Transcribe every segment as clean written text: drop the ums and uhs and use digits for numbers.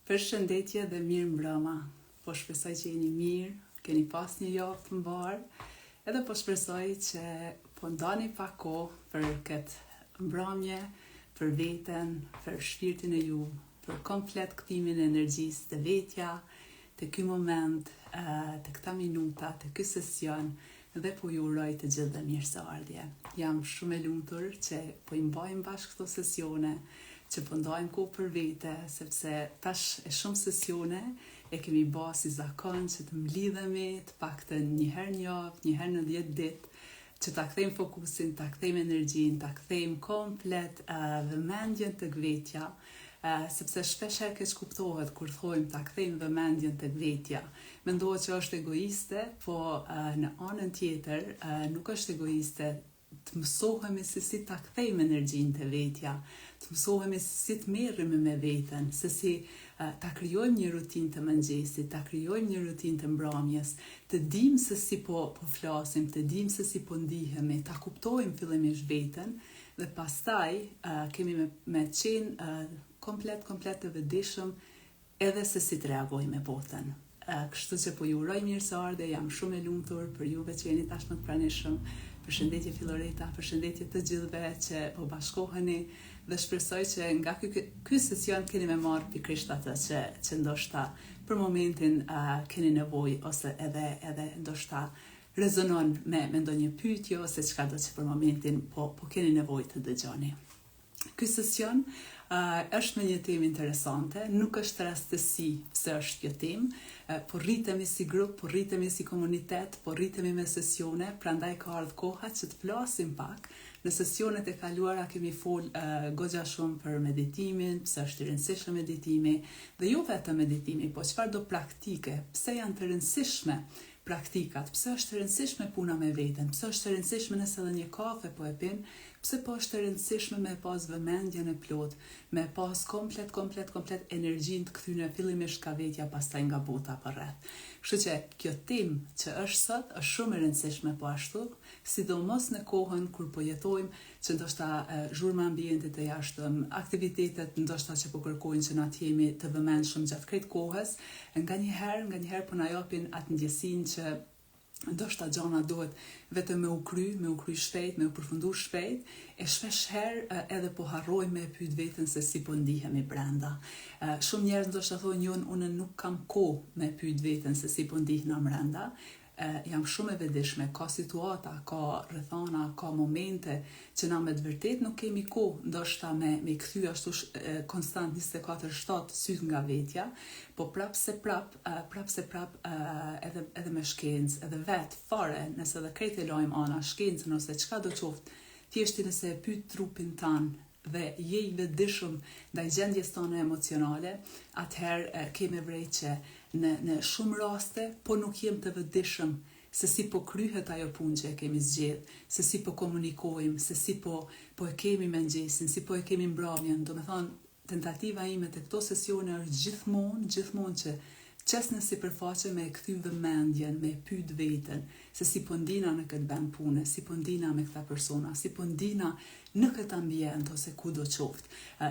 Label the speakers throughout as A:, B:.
A: Përshëndetje dhe mirë mbrëma. Po shpresoj që jeni mirë, keni pas një javë të mbarë, edhe po shpresoj që po ndani pak kohë për këtë mbrëmje, për veten, për shpirtin e ju, për komplet kthimin e energjisë të vetja, të ky moment, të këta minuta, të ky sesion, dhe po ju uroj të gjithë dhe mirëseardhje. Jam shumë e lumtur që po i mbajmë bashkë këto sesione, që po ndajmë kohë për vete, sepse tash e shumë sesione e kemi bërë si zakon që të mlidhemi të paktën një herë në javë, një herë në 10 ditë, që ta kthejmë fokusin, ta kthejmë energjinë, ta kthejmë komplet vëmendjen tek vetja, sepse shpesh herë keq kuptohet kur thojmë ta kthejmë vëmendjen tek vetja. Mendohet që është egoiste, po në anën tjetër nuk është egoiste. Të mësohemi se si ta kthejmë energjinë te vetja, të mësohemi se si të merremi me veten, se si ta krijojmë një rutinë të mëngjesit, ta krijojmë një rutinë të mbrëmjes, të dimë se si po flasim, të dimë se si po ndihemi, ta kuptojmë fillimisht veten dhe pastaj kemi me qenë komplet të vëdishëm edhe se si të reagojmë me botën. Kështu që po ju uroj mirëseardhje, jam shumë e lumtur për juve që jeni tashmë të pranishëm. Përshëndetje Filoreta, përshëndetje të gjithëve që po bashkoheni dhe shpresoj që nga ky sesion keni me marrë pikërisht atë që ndoshta për momentin keni nevojë ose edhe ndoshta rezonon me ndonjë pyetje ose çka do që për momentin po keni nevojë të dëgjoni. Ky sesion është me një temë interesante, nuk është rastësi pse është kjo temë, po rritemi si grup, po rritemi si komunitet, po rritemi me sesione, prandaj ka ardhur koha që të flasim pak. Në sesionet e kaluara kemi fol goxha shumë për meditimin, pse është i rëndësishëm meditimi, dhe jo vetëm meditimi, po çfarë do praktike, pse janë të rëndësishme praktikat, pse është e rëndësishme puna me veten, pse është e rëndësishme nëse edhe një kafe po e pin, pse po është e rëndësishme me pas vëmendjen e plot, me pas komplet energjinë të kthyer fillimisht ka vetja, pastaj nga bota përreth. Kështu që kjo temë që është sot është shumë e rëndësishme po ashtu, sidomos në kohën kur po jetojmë, që ndoshta zhurma ambientit të jashtëm, aktivitetet ndoshta që po kërkojnë që na të jemi të vëmendshëm gjatë krejt kohës, nganjëherë po na japin atë ndjesinë që ndoshta gjona duhet vetëm me u kry shpejt, me u përfundu shpejt, e shpesh herë edhe po harrojmë me pyet veten se si po ndihemi brenda. Shumë njerëz ndoshta thonë unë nuk kam kohë me pyet veten se si po ndihna brenda. Jam shumë e vetëdijshme, ka situata, ka rrethana, ka momente që na me të vërtet nuk kemi kohë ndoshta me kthy ashtu konstant 24/7 syt nga vetja, po prap se prap edhe me shkencë, edhe vet fare, nëse edhe krejt e lajm ana shkencën ose çka do qoftë, thjesht nëse e pyet trupin tan dhe je i vetëdijshëm ndaj gjendjes tone emocionale, atëherë kemi vërejt që në shumë raste, po nuk jem të vetëdijshëm se si po kryhet ajo punë që e kemi zgjedh, se si po komunikojmë, se si po e kemi mëngjesin, si po e kemi mbrëmjen. Do me thonë, tentativa ime të këto sesione është gjithmonë që qes në sipërfaqe me e kthy vëmendjen, me pyet veten, se si po ndina në këtë vend pune, si po ndina me këta persona, si po ndina në këtë ambient ose ku do qoftë.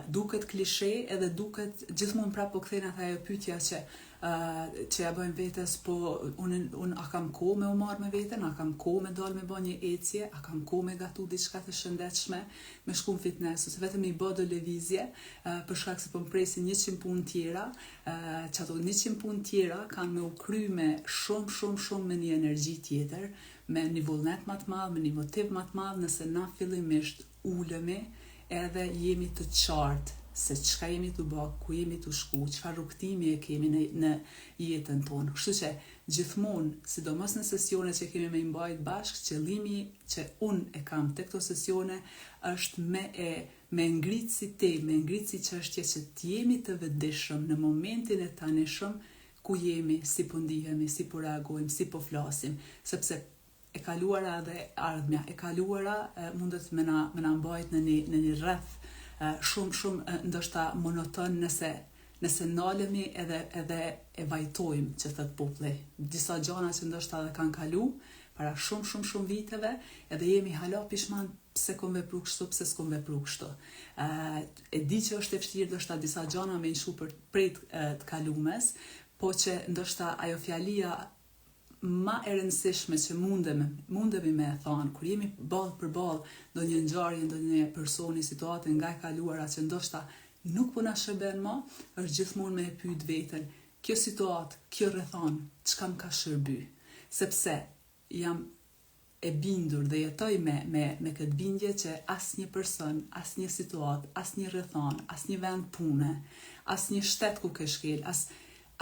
A: Duket klishe edhe duket gjithmonë prapë po kthehen ajo pyetja që ja bëjmë vetes, po unë a kam kohë me u marrë me veten, a kam kohë me dalë me bë një ecje, a kam kohë me gatu diçka të shëndetshme, me shku në fitness ose vetëm i bë do lëvizje, për shkak se po më presin 100 punë tjera, që ato 100 punë tjera kanë me u kry me shumë me një energji tjetër, me një vullnet më të madh, me një motiv më të madh, nëse na fillimisht ulemi edhe jemi të qartë se çka jemi të bë, ku jemi të shku, çfarë rrugtimi e kemi në jetën tonë. Kështu që gjithmonë, sidomos në sesione që kemi me mbajt bashkë, qëllimi që unë e kam të këto sesione është me ngritë si temë, me ngritë si çështje që të jemi të vetëdijshëm në momentin e tanishëm ku jemi, si po ndihemi, si po reagojmë, si po flasim, sepse e kaluara dhe ardhmja, e kaluara mundet me na mbajt në një rreth shumë ndoshta monoton nëse nalemi edhe e vajtojmë që thot populli. Disa gjëra që ndoshta edhe kanë kalu para shumë viteve, edhe jemi hala pishman pse kom vepru kështu, pse s'kom vepru kështu. E di që është e vështirë ndoshta disa gjëra me nshu për prej të kalumes, po që ndoshta ajo fjalia ma e rëndësishme që mundemi me e thonë, kur jemi ballë për ballë ndonjë ngjarje, ndonjë personi, situate nga e kaluara që ndoshta nuk po na shërben më, është gjithmonë me e pyet veten, kjo situatë, kjo rrethon, çka më ka shërby? Sepse jam e bindur dhe jetoj me këtë bindje që asnjë person, asnjë situatë, asnjë rrethon, asnjë vend pune, asnjë shtet ku ke shkel,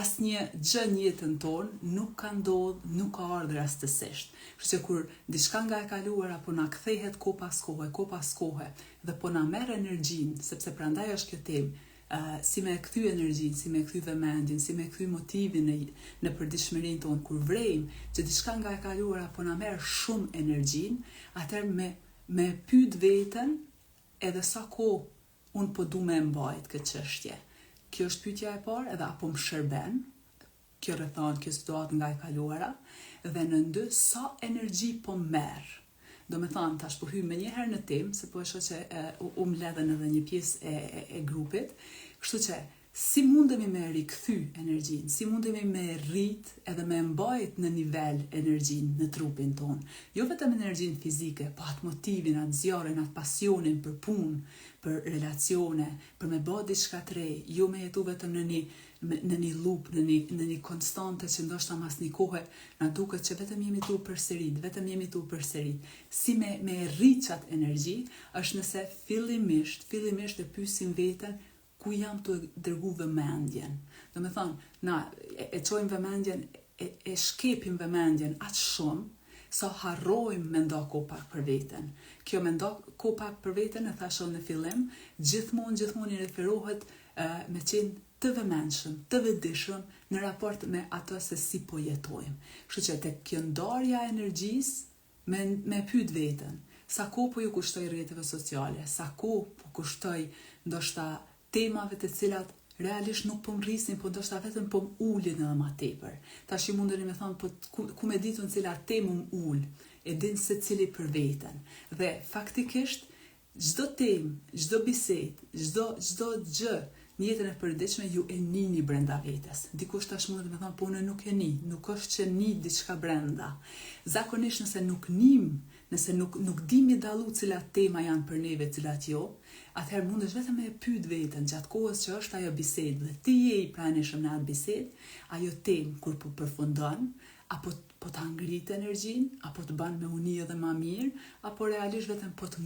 A: asnjë gjë në jetën tonë nuk ka ndodhur, nuk ka ardhur rastësisht. Kështu që kur diçka nga e kaluara po na kthehet kohë pas kohe dhe po na merr energjinë, sepse prandaj është kjo temë, si me e kthy energjinë, si me e kthy vëmendjen, si me e kthy motivin në përditshmërinë tonë, kur vrejmë që diçka nga e kaluara po na merr shumë energjinë, atëherë me pyet veten edhe sa kohë unë po du me mbajt këtë çështje. Kjo është pyetja e parë, edhe apo më shërben, kjo rrethon, kjo situatë nga e kaluara, dhe në dy, sa energji po merr. Do me thanë, tash po hyjmë me njëherë në temë, se po e shoh që u mbledhen edhe një pjesë e grupit, kështu që si mundemi me rikthy energjinë, si mundemi me rrit edhe me mbajt në nivel energjinë në trupin tonë. Jo vetëm energjinë fizike, po atë motivin, atë zjarrin, atë pasionin për punë, për relacione, për me bë diçka të re, jo me jetu vetëm në një loop, në një konstante që ndoshta mas një kohe na duket që vetëm jemi tu përsërit. Si me rrit qatë energji, është nëse fillimisht e pyesim veten ku jam të dërgu vëmendjen. Do me thonë, na e çojmë vëmendjen, e shkepim vëmendjen atë shumë, sa harrojmë me nda ko pak për veten. Kjo me nda ko pak për veten, e thashon në fillim, gjithmonë i referohet me qenë të vëmendshëm, të vëdishëm në raport me ato se si po jetojmë. Kështu që tek kjo ndarja e energjisë me pyet veten, sa kohë po ju kushtoj rrjeteve sociale, sa kohë po kushtoj ndoshta temave të cilat realisht nuk po mrrisin, po ndoshta vetëm po ulin edhe ma tepër. Tash i mundeni me thonë, po ku me ditu në cila temë ul, e din se cili për veten. Dhe faktikisht, çdo temë, çdo bisedë, çdo gjë në jetën e përditshme ju e nini brenda vetes. Dikush tash mundet me thonë, po unë nuk e ni, nuk është që ni diçka brenda. Zakonisht nëse nuk nim, nëse nuk dimi dallu cilat tema janë për neve, cilat jo, atëherë mundesh vetëm me pyet veten gjatë kohës që është ajo bisedë dhe ti je i pranishëm në atë bisedë, ajo temë kur po përfundon, apo po ta ngrit energjinë, apo të ban me uni edhe më mirë, apo realisht vetëm po të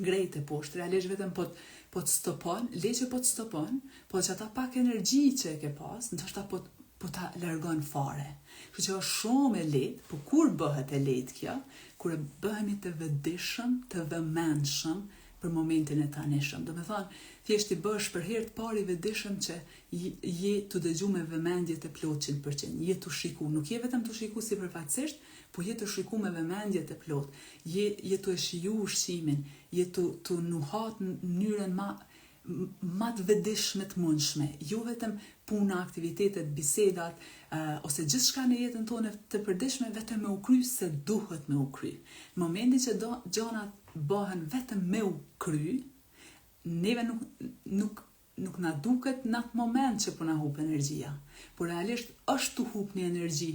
A: ngrejte poshtë, realisht vetëm po të stopon, le që po të stopon, po që ata pak energji që e ke pas, ndoshta po ta largon fare. Kështu që është shumë e lehtë, po kur bëhet e lehtë kjo? Kur bëhemi të vëdishëm, të vëmendshëm për momentin e tanishëm. Do me thonë, thjesht i bësh për herë të parë i vëdishëm që je të dëgju me vëmendje të plot 100%. Je të shiku, nuk je vetëm të shiku sipërfaqësisht, po je të shiku me vëmendje të plot. Je të shiju ushqimin, je të nuhat në mënyrën ma të vëdishme të mundshme, jo vetëm puna, aktivitetet, bisedat, ose gjithçka në jetën tonë të përditshme vetëm me u kry se duhet me u kry. Në momentin që gjanat bëhen vetëm me u kry, neve nuk na duket në atë moment që po na hup energjia, por realisht është të hup një energji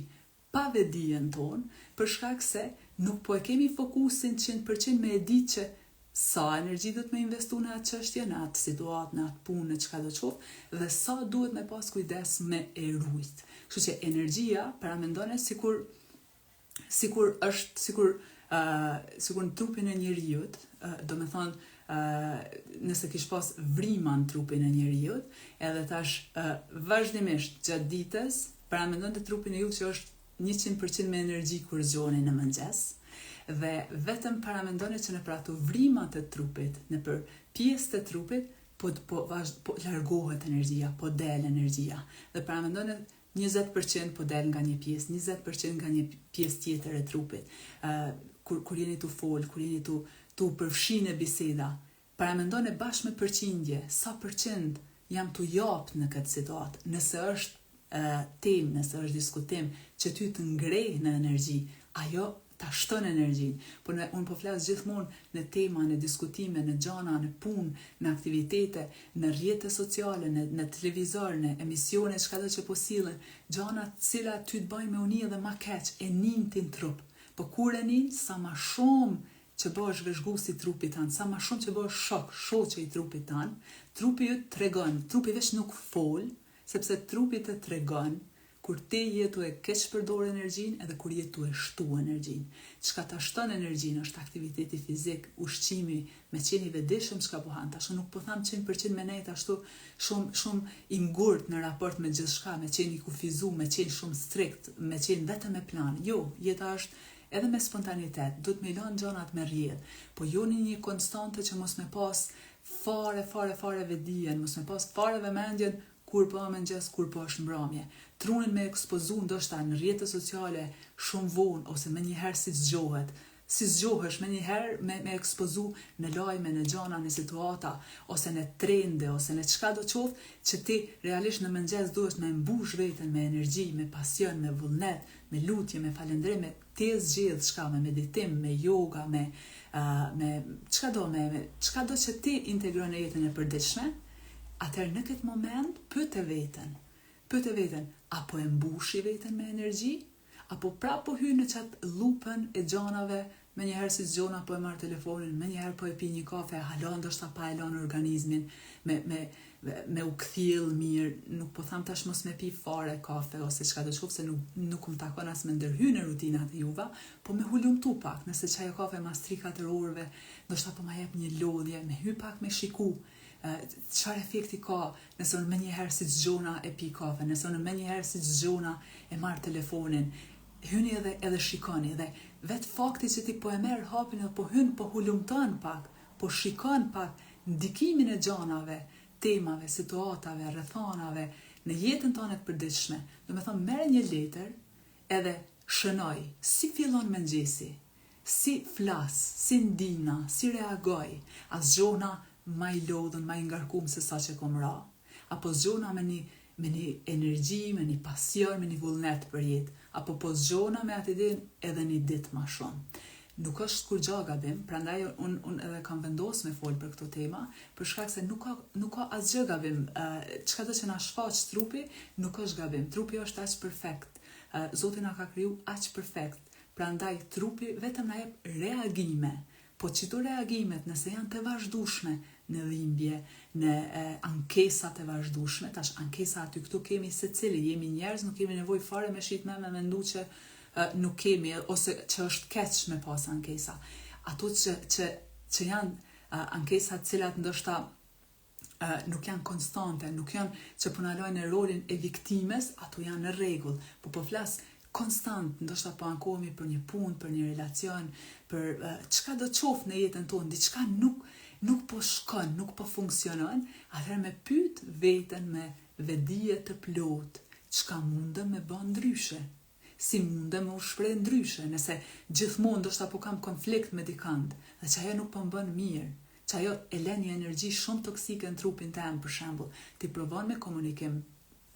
A: pa vedijen tonë, për shkak se nuk po e kemi fokusin 100% me e ditë që sa energji do të me investu në atë çështje, në atë situatë, në atë punë, në çka do të qoftë, dhe sa duhet me pas kujdes me e rujt. Kështu që energjia paramendone sikur në trupin e njeriut, do me thonë, nëse kish pas vrima në trupin e njeriut, edhe tash vazhdimisht gjatë ditës, paramendon të trupin e ju që është 100% me energji kur zgjoni në mëngjes, dhe vetëm paramendoni që në për ato vrimat e trupit, në për pjesë të trupit, po largohet energjia, po del energjia. Dhe paramendoni 20% po del nga një pjesë, 20% nga një pjesë tjetër e trupit. Kur jeni tu fol, kur jeni tu përfshi në biseda, paramendoni bashkë me përqindje, sa përqind jam tu jap në këtë situatë. Nëse është temë, nëse është diskutim që ty të ngrej në energji, ajo ta shton energjinë. Unë po flas gjithmonë në tema, në diskutime, në gjana, në punë, në aktivitete, në rrjete sociale, në televizor, në emisione, çka do që po sillen, gjana të cilat ty të bëjnë me uni edhe ma keq, e nin ti në trup. Po kur e nin, sa ma shumë që bësh vëzhgues i trupit tanë, sa ma shumë që bësh shoqe i trupit tanë, trupi ju të tregon, trupi veç nuk fol, sepse trupi të tregon kur ti jetu e keq përdor energjinë edhe kur jetu e shtu energjinë. Çka ta shton energjinë është aktiviteti fizik, ushqimi, me qenë i vetëdijshëm çka po han. Tash nuk po tham 100% me nejt ashtu shumë i ngurt në raport me gjithçka, me qenë i kufizuar, me qenë shumë strikt, me qenë vetëm me plan. Jo, jeta është edhe me spontanitet, duhet me lënë gjonat me rrjedh, po jo në një konstante që mos me pas fare vedijen, mos me pas fare vëmendjen kur po mëngjes, kur po është mbrëmje. Trunin me ekspozu ndoshta në rrjete sociale shumë vonë ose më njëherë si zgjohesh më njëherë me ekspozu në lajme, në gjana, në situata, ose në trende, ose në çka do qoftë, që ti realisht në mëngjes duhesh me mbush veten me energji, me pasion, me vullnet, me lutje, me falendrim, me të zgjedh çka, me meditim, me yoga, me çka do që ti integron në jetën e përditshme, atëherë në këtë moment pyet veten, apo e mbushi veten me energji, apo prapo hy në qatë lupën e gjanave, me njëherë si zgjona po e marrë telefonin, me njëherë po e pi një kafe, halon ndoshta pa e lanë organizmin, me u kthjell mirë, nuk po tham tash mos me pi fare kafe, ose çka do të qoftë se nuk më takon as me ndërhy në rutinat e juva, po me hulumtu pak, nëse çajo kafe mas 3-4 orëve, ndoshta po ma jep një lodhje, me hy pak me shiku, çfarë efekti ka nëse unë më njëherë si zgjona e pi kafe, nëse unë më njëherë si zgjona e marr telefonin, hyni edhe shikoni, dhe vetë fakti që ti po e merr hapin edhe po hyn, po hulumton pak, po shikon pak ndikimin e gjanave, temave, situatave, rrethanave në jetën tonë të përditshme. Do të thonë merr një letër edhe shënoj si fillon mëngjesi, si flas, si ndina, si reagoj, as zgjona ma i lodhën, ma i ngarkum se sa që kom ra, apo zgjona me një energji, me një pasion, me një vullnet për jetë, apo po zgjona me atë idin edhe një ditë ma shumë. Nuk është kur gja gabim, prandaj unë edhe kam vendos me folë për këto tema, për shkak se nuk ka asgjë gabim, çka do që na shfaq trupi, nuk është gabim, trupi është aq perfekt, Zoti na ka kriju aq perfekt, prandaj trupi vetëm na jep reagime, po çdo reagimet nëse janë të vazhdueshme në dhimbje, në ankesa të vazhdueshme, tash ankesa aty këtu kemi secili, jemi njerëz, nuk kemi nevojë fare me shit me mendu që nuk kemi, ose që është keq me pas ankesa. Ato që janë ankesa të cilat ndoshta nuk janë konstante, nuk janë që punalojnë rolin e viktimes, ato janë në rregull, po flas konstant, ndoshta po ankohemi për një punë, për një relacion, për çka do të qoftë në jetën tonë, diçka nuk po shkon, nuk po funksionon, atëherë me pyet veten me vedije të plot, çka mundem me bën ndryshe, si mundem me u shpreh ndryshe, nëse gjithmonë ndoshta po kam konflikt me dikant, dhe që ajo nuk po më bën mirë, që ajo e lën një energji shumë toksike në trupin tëm, për shembull, ti provon me komunikim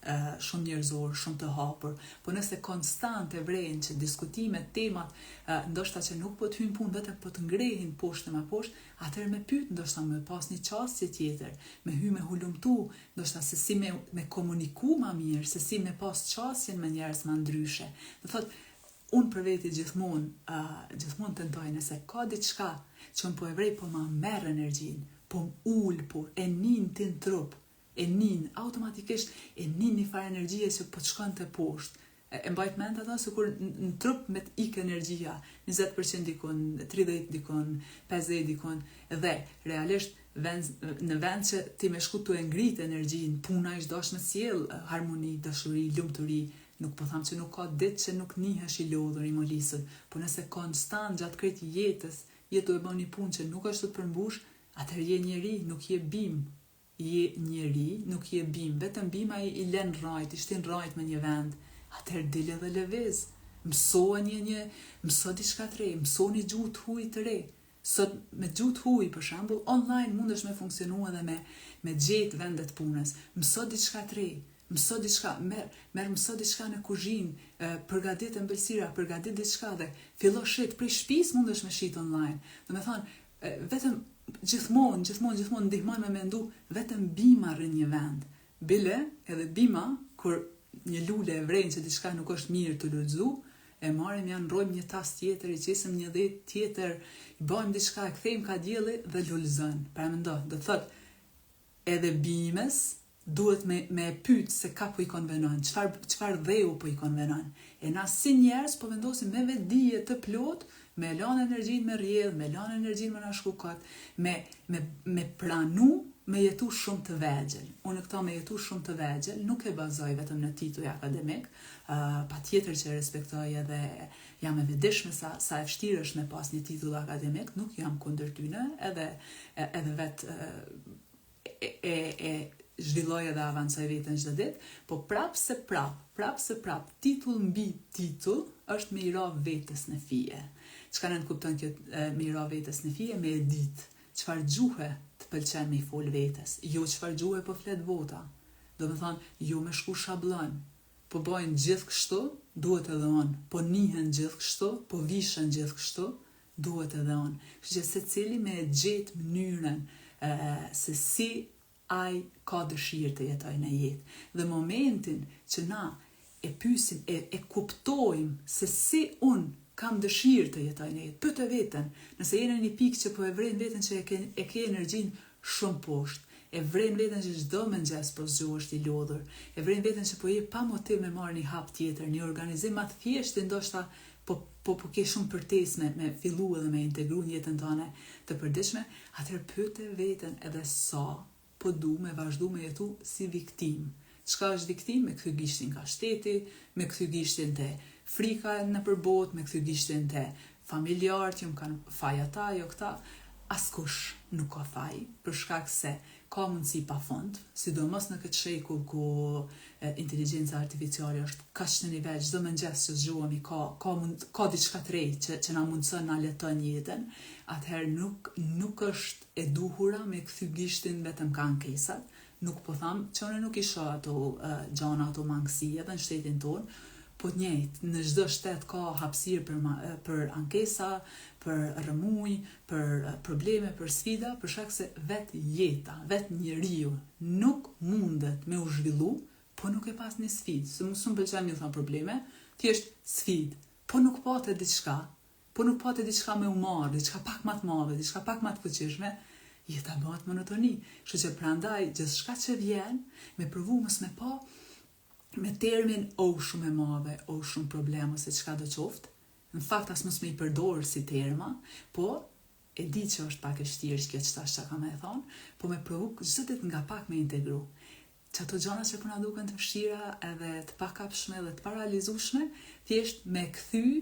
A: shumë njerëzor, shumë të hapur, po nëse konstant e vrejnë që diskutimet, temat, ndoshta që nuk po të hynë punë, vetëm po të ngrehin poshtë më poshtë, atëherë me pyet, ndoshta me pas një çastje tjetër, me hy me hulumtu, ndoshta se si me komuniku ma mirë, se si me pas çastjen me njerëz ma ndryshe. Do thotë, unë për veti gjithmonë tentoj, nëse ka diçka që unë po e vrej, po ma merr energjinë, po m'ul, po e nin ti në trup, e nin, automatikisht e nin një farë energjie që po të shkon të poshtë. E mbajt mend ato se kur në trup me të ik energjia, 20% dikon, 30% dikon, 50% dikon, dhe realisht në vend që ti me shku të e ngrit energjin, puna ishtë dash me sjell harmoni, dashuri, lumturi, nuk po tham që nuk ka ditë që nuk nihesh i lodhur, i molisur, po nëse konstant gjatë krejt jetës, jetu e bën një punë që nuk është të përmbush, atëherë je njeri, nuk je bim. Je njeri, nuk je bim, vetëm bima i lën rajt, i shtin rajt me një vend, atëherë dile dhe lëviz, mëso diçka të re, mëso një gjuhë të huaj të re. Sot me gjuhë të huaj, për shembull, online mundesh me funksionu edhe me gjetë vendet punës, mëso diçka të re, mëso diçka, mëso diçka në kuzhinë, përgatit ëmbëlsira, përgatit diçka dhe fillo shit prej shtëpisë mundesh me shit online. Do me thonë, vetëm gjithmonë ndihmoj me mendu, vetëm bima rrin një vend. Bile, edhe bima, kur një lule e vrejnë që diçka nuk është mirë të lulëzu, e marrim janë rrojmë një tas tjetër, i qesim një dhe tjetër, i bëjmë diçka, e kthejmë ka dielli dhe lulëzën. Pra mendo, do thot, edhe bimës duhet me pyet se ka po i konvenon, çfar dheu po i konvenon. E na si njerëz po vendosim me vetdije të plot, me lanë energjinë me rrjedh, me lanë energjinë me na shkukat, me pranu, me jetu shumë të vegjël. Unë këto me jetu shumë të vegjël nuk e bazoj vetëm në titull akademik, patjetër që respektoj edhe jam e vetëdijshme sa e vështirë është me pas një titull akademik, nuk jam kundër tyne, edhe vetë e zhvilloj edhe avancoj veten çdo ditë, po prap, titull mbi titull është me i ra vetes në fije. Çka nënë kupton kjo me i ra vetes në fije, me e ditë çfarë gjuhe të pëlqen me i fol vetes, jo çfarë gjuhe po flet bota. Do me thonë, jo me shku shablon, po bojnë gjithë kështu, duhet edhe unë, po nihen gjithë kështu, po vishen gjithë kështu, duhet edhe unë. Kështu që secili me e gjetë mënyrën se si ai ka dëshirë të jetoj në jetë. Dhe momentin që na e pysim, e kuptojmë se si unë kam dëshirë të jetoj në jetë, pyet veten, nëse jeni në një pikë që po e vren veten që e ke energjinë shumë poshtë, e vren veten që çdo mëngjes po zgjohesh i lodhur, e vren veten që po je pa motiv me marrë një hap tjetër, një organizim më të thjeshtë, ndoshta po ke shumë përtesë me fillu edhe me integru në jetën tënde të përditshme, atëherë pyet veten edhe sa po du me vazhdu me jetu si viktim. Çka është viktim? Me kthy gishtin ka shteti, me kthy gishtin te frika në përbot, me kthy gishtin te familjarët, që më kanë faj ata, jo këta, askush nuk ka faj, për shkak se ka mundësi pa fond, sidomos në këtë shekull ku inteligjenca artificiale është kaq në nivel, çdo mëngjes që zgjohemi ka diçka të re që na mundson na leton jetën, atëherë nuk është e duhura me kthy gishtin vetëm ka ankesat. Nuk po tham që unë nuk isha ato gjana, ato mangësi edhe në shtetin tonë, po njëjtë, në çdo shtet ka hapësirë për ankesa, për rrëmuj, për probleme, për sfida, për shkak se vetë jeta, vetë njeriu nuk mundet me u zhvillu, po nuk e pas një sfidë. Se më pëlqen mi thon probleme, thjesht sfidë, po nuk patet diçka me u marrë, diçka pak më të madhe, diçka pak më të fuqishme, jeta bëhet monotoni. Kështu që prandaj gjithçka që vjen, me provu mos me pa me termin o shumë e madhe, o shumë problem ose çka do qoftë. Në fakt as mos me i përdorë si terma, po e di që është pak e vështirë kjo çka kam e thonë, po me provu çdo ditë nga pak me integru. Çato gjëra që po na duken të vështira edhe të pakapshme edhe të paralizueshme, thjesht me kthy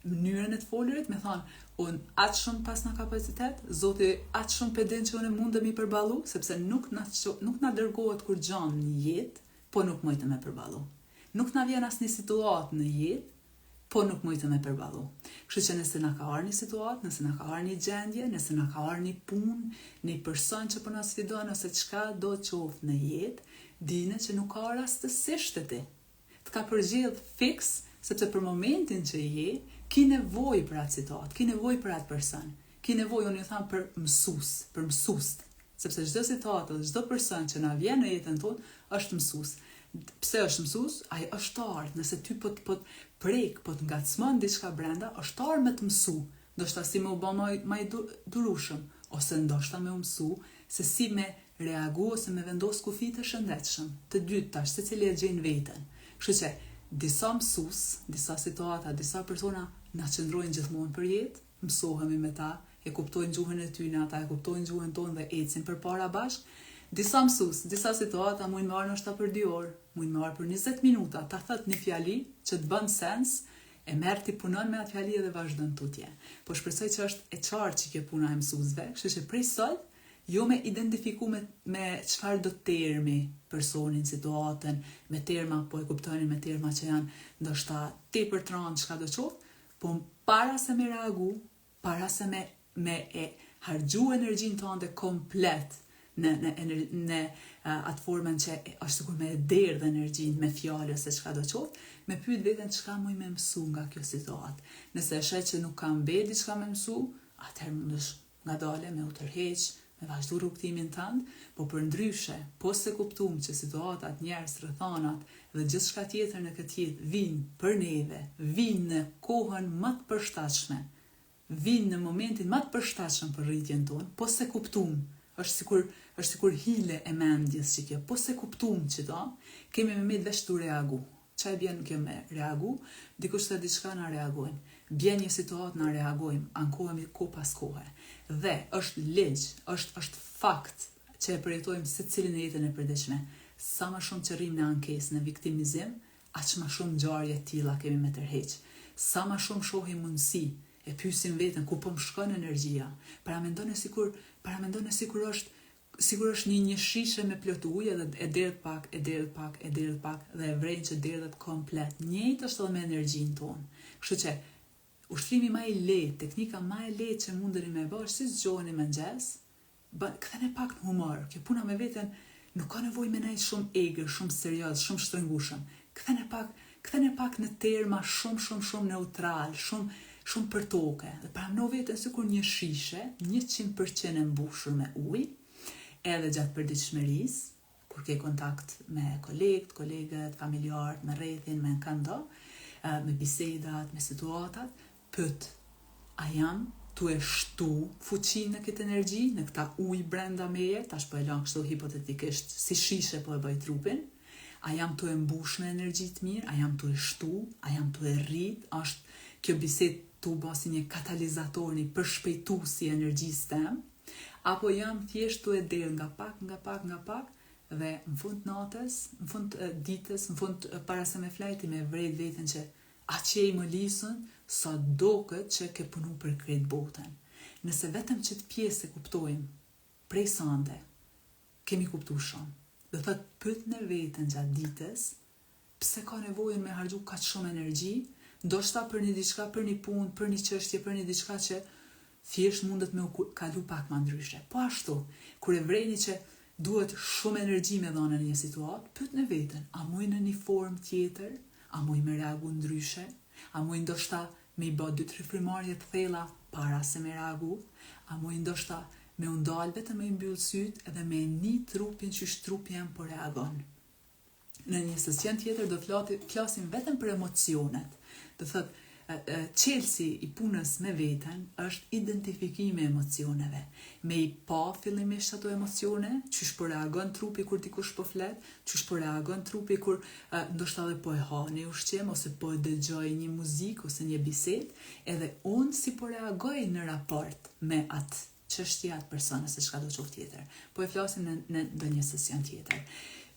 A: mënyrën e të folurit, me thonë, unë atë shumë pas në kapacitet, Zoti atë shumë pedin që unë mundëm i përballu, sepse nuk na dërgohet kur gjanë një jetë, po nuk mujtë me përballu. Nuk na vjen asnjë situatë në jetë, po nuk mujtë me përballu. Kështu që nëse na ka ardhur një situatë, nëse na ka ardhur një gjendje, nëse na ka ardhur një punë, një person që po na sfidon ose çka do të qoftë në jetë, dini që nuk ka rastësisht të ti. Të ka përgjigj fiks, sepse për momentin që je, ki nevojë për atë situatë, ki nevojë për atë person, ki nevojë, unë ju tham, për mësust, sepse çdo situatë dhe çdo person që na vjen në jetën tonë është mësues. Pse është mësues? Ai është ardh, nëse ty po të prek, po të ngacmon diçka brenda, është ardh me të mësu, ndoshta si më u bë më i durueshëm, ose ndoshta me u mësu se si me reagu ose me vendos kufi të shëndetshëm. Të dytë tash, secili e gjen veten. Kështu që disa mësues, disa situata, disa persona na qëndrojnë gjithmonë për jetë, mësohemi me ta, e kuptojnë gjuhën e tyre, ata e kuptojnë gjuhën tonë dhe ecin përpara bashkë. Disa mësues, disa situata mund të marrë ndoshta për 2 orë, mund të marrë për 20 minuta, ta thot një fjali që të bën sens, e merr ti punon me atë fjali dhe vazhdon tutje. Po shpresoj që është e qartë që kjo puna e mësuesve, kështu që prej sot jo me identifiku me çfarë do termi personin, situatën, me terma, po e kuptoni me terma që janë ndoshta tepër tran çka do qoftë, po para se me reagu, para se me e harxhu energjinë tënde komplet në atë formën që është sikur me derdhë energjinë me fjalë ose çka do qoftë, me pyet veten çka muj me mësu nga kjo situatë. Nëse e shet që nuk kam be diçka me mësu, atëherë mundesh ngadale me u tërheq, me vazhdu rrugtimin tënd, po për ndryshe, po se kuptum që situatat, njerëz, rrethanat dhe gjithçka tjetër në këtë jetë vinë për neve, vinë në kohën më të përshtatshme, vinë në momentin më të përshtatshëm për rritjen tonë, po se kuptum, është sikur hile e mendjes që kjo, po se kuptum që to, kemi me vesh të reagu. Qa e bjen kjo me reagu? Dikush të diçka na reagojnë. Bjen një situatë na reagojmë, ankohemi ko pas kohe. Dhe është ligj, është fakt që e përjetojmë se cilin e jetën e përditshme. Sa më shumë që rrim në ankesë, në viktimizim, aq më shumë ngjarje të tilla kemi me tërheq. Sa më shumë shohim mundësi, e pyesim veten ku po më shkon energjia. Paramendoni sikur është një shishe me plot ujë dhe e derdh pak dhe e vren që derdhet komplet. Njëjtë është edhe me energjinë tonë. Kështu që ushtrimi më i lehtë, teknika më e lehtë që mundeni me bëj, si zgjoheni mëngjes, ktheni pak në humor. Kjo puna me veten nuk ka nevojë me nejt shumë egër, shumë serioz, shumë shtrëngushëm. Ktheni pak në terma shumë neutral, shumë për toke. Dhe paramendo veten sikur një shishe 100% e mbushur me ujë, edhe gjatë përditshmërisë, kur ke kontakt me kolegët, familjarët, me rrethin, me këndo, me bisedat, me situatat, pyet, a jam tu e shtu fuqinë në këtë energji, në këta ujë brenda meje, tash po e lan kështu hipotetikisht, si shishe po e bëj trupin, a jam tu e mbush me energji të mirë, a jam tu e shtu, a jam tu e rrit, është kjo bisedë tu bë si një katalizator, një përshpejtuesi i energjisë tem, apo jam thjesht tu e del nga pak, dhe në fund natës, në fund ditës, në fund para se me flajti me vret veten që aqe i më lisën, sa doket që ke punu për krejt botën. Nëse vetëm që të pjesë e kuptojmë prej sande, kemi kuptu shumë. Dhe thot, pyet në veten gjatë ditës, pse ka nevojën me harxhu kaq shumë energji, ndoshta për një diçka, për një punë, për një çështje, për një diçka që thjesht mundet me u kalu pak më ndryshe. Po ashtu, kur e vreni që duhet shumë energji me dhënë në një situatë, pyet në veten, a muj në një formë tjetër, a muj me reagu ndryshe, a muj ndoshta me i bë 2-3 frymarrje të thella para se me reagu, a muj ndoshta me u ndal vetëm me i mbyll syt edhe me një trupin që trupi jam po reagon. Në një sesion tjetër do flasim vetëm për emocionet. Do thot, çelësi i punës me veten është identifikimi i emocioneve. Me i pa fillimisht ato emocione, çish po reagon trupi kur dikush po flet, çish po reagon trupi kur ndoshta edhe po e ha një ushqim ose po e dëgjoj një muzikë ose një bisedë, edhe unë si po reagoj në raport me atë çështje atë person ose çka do të qoftë tjetër. Po e flasim në ndonjë sesion tjetër.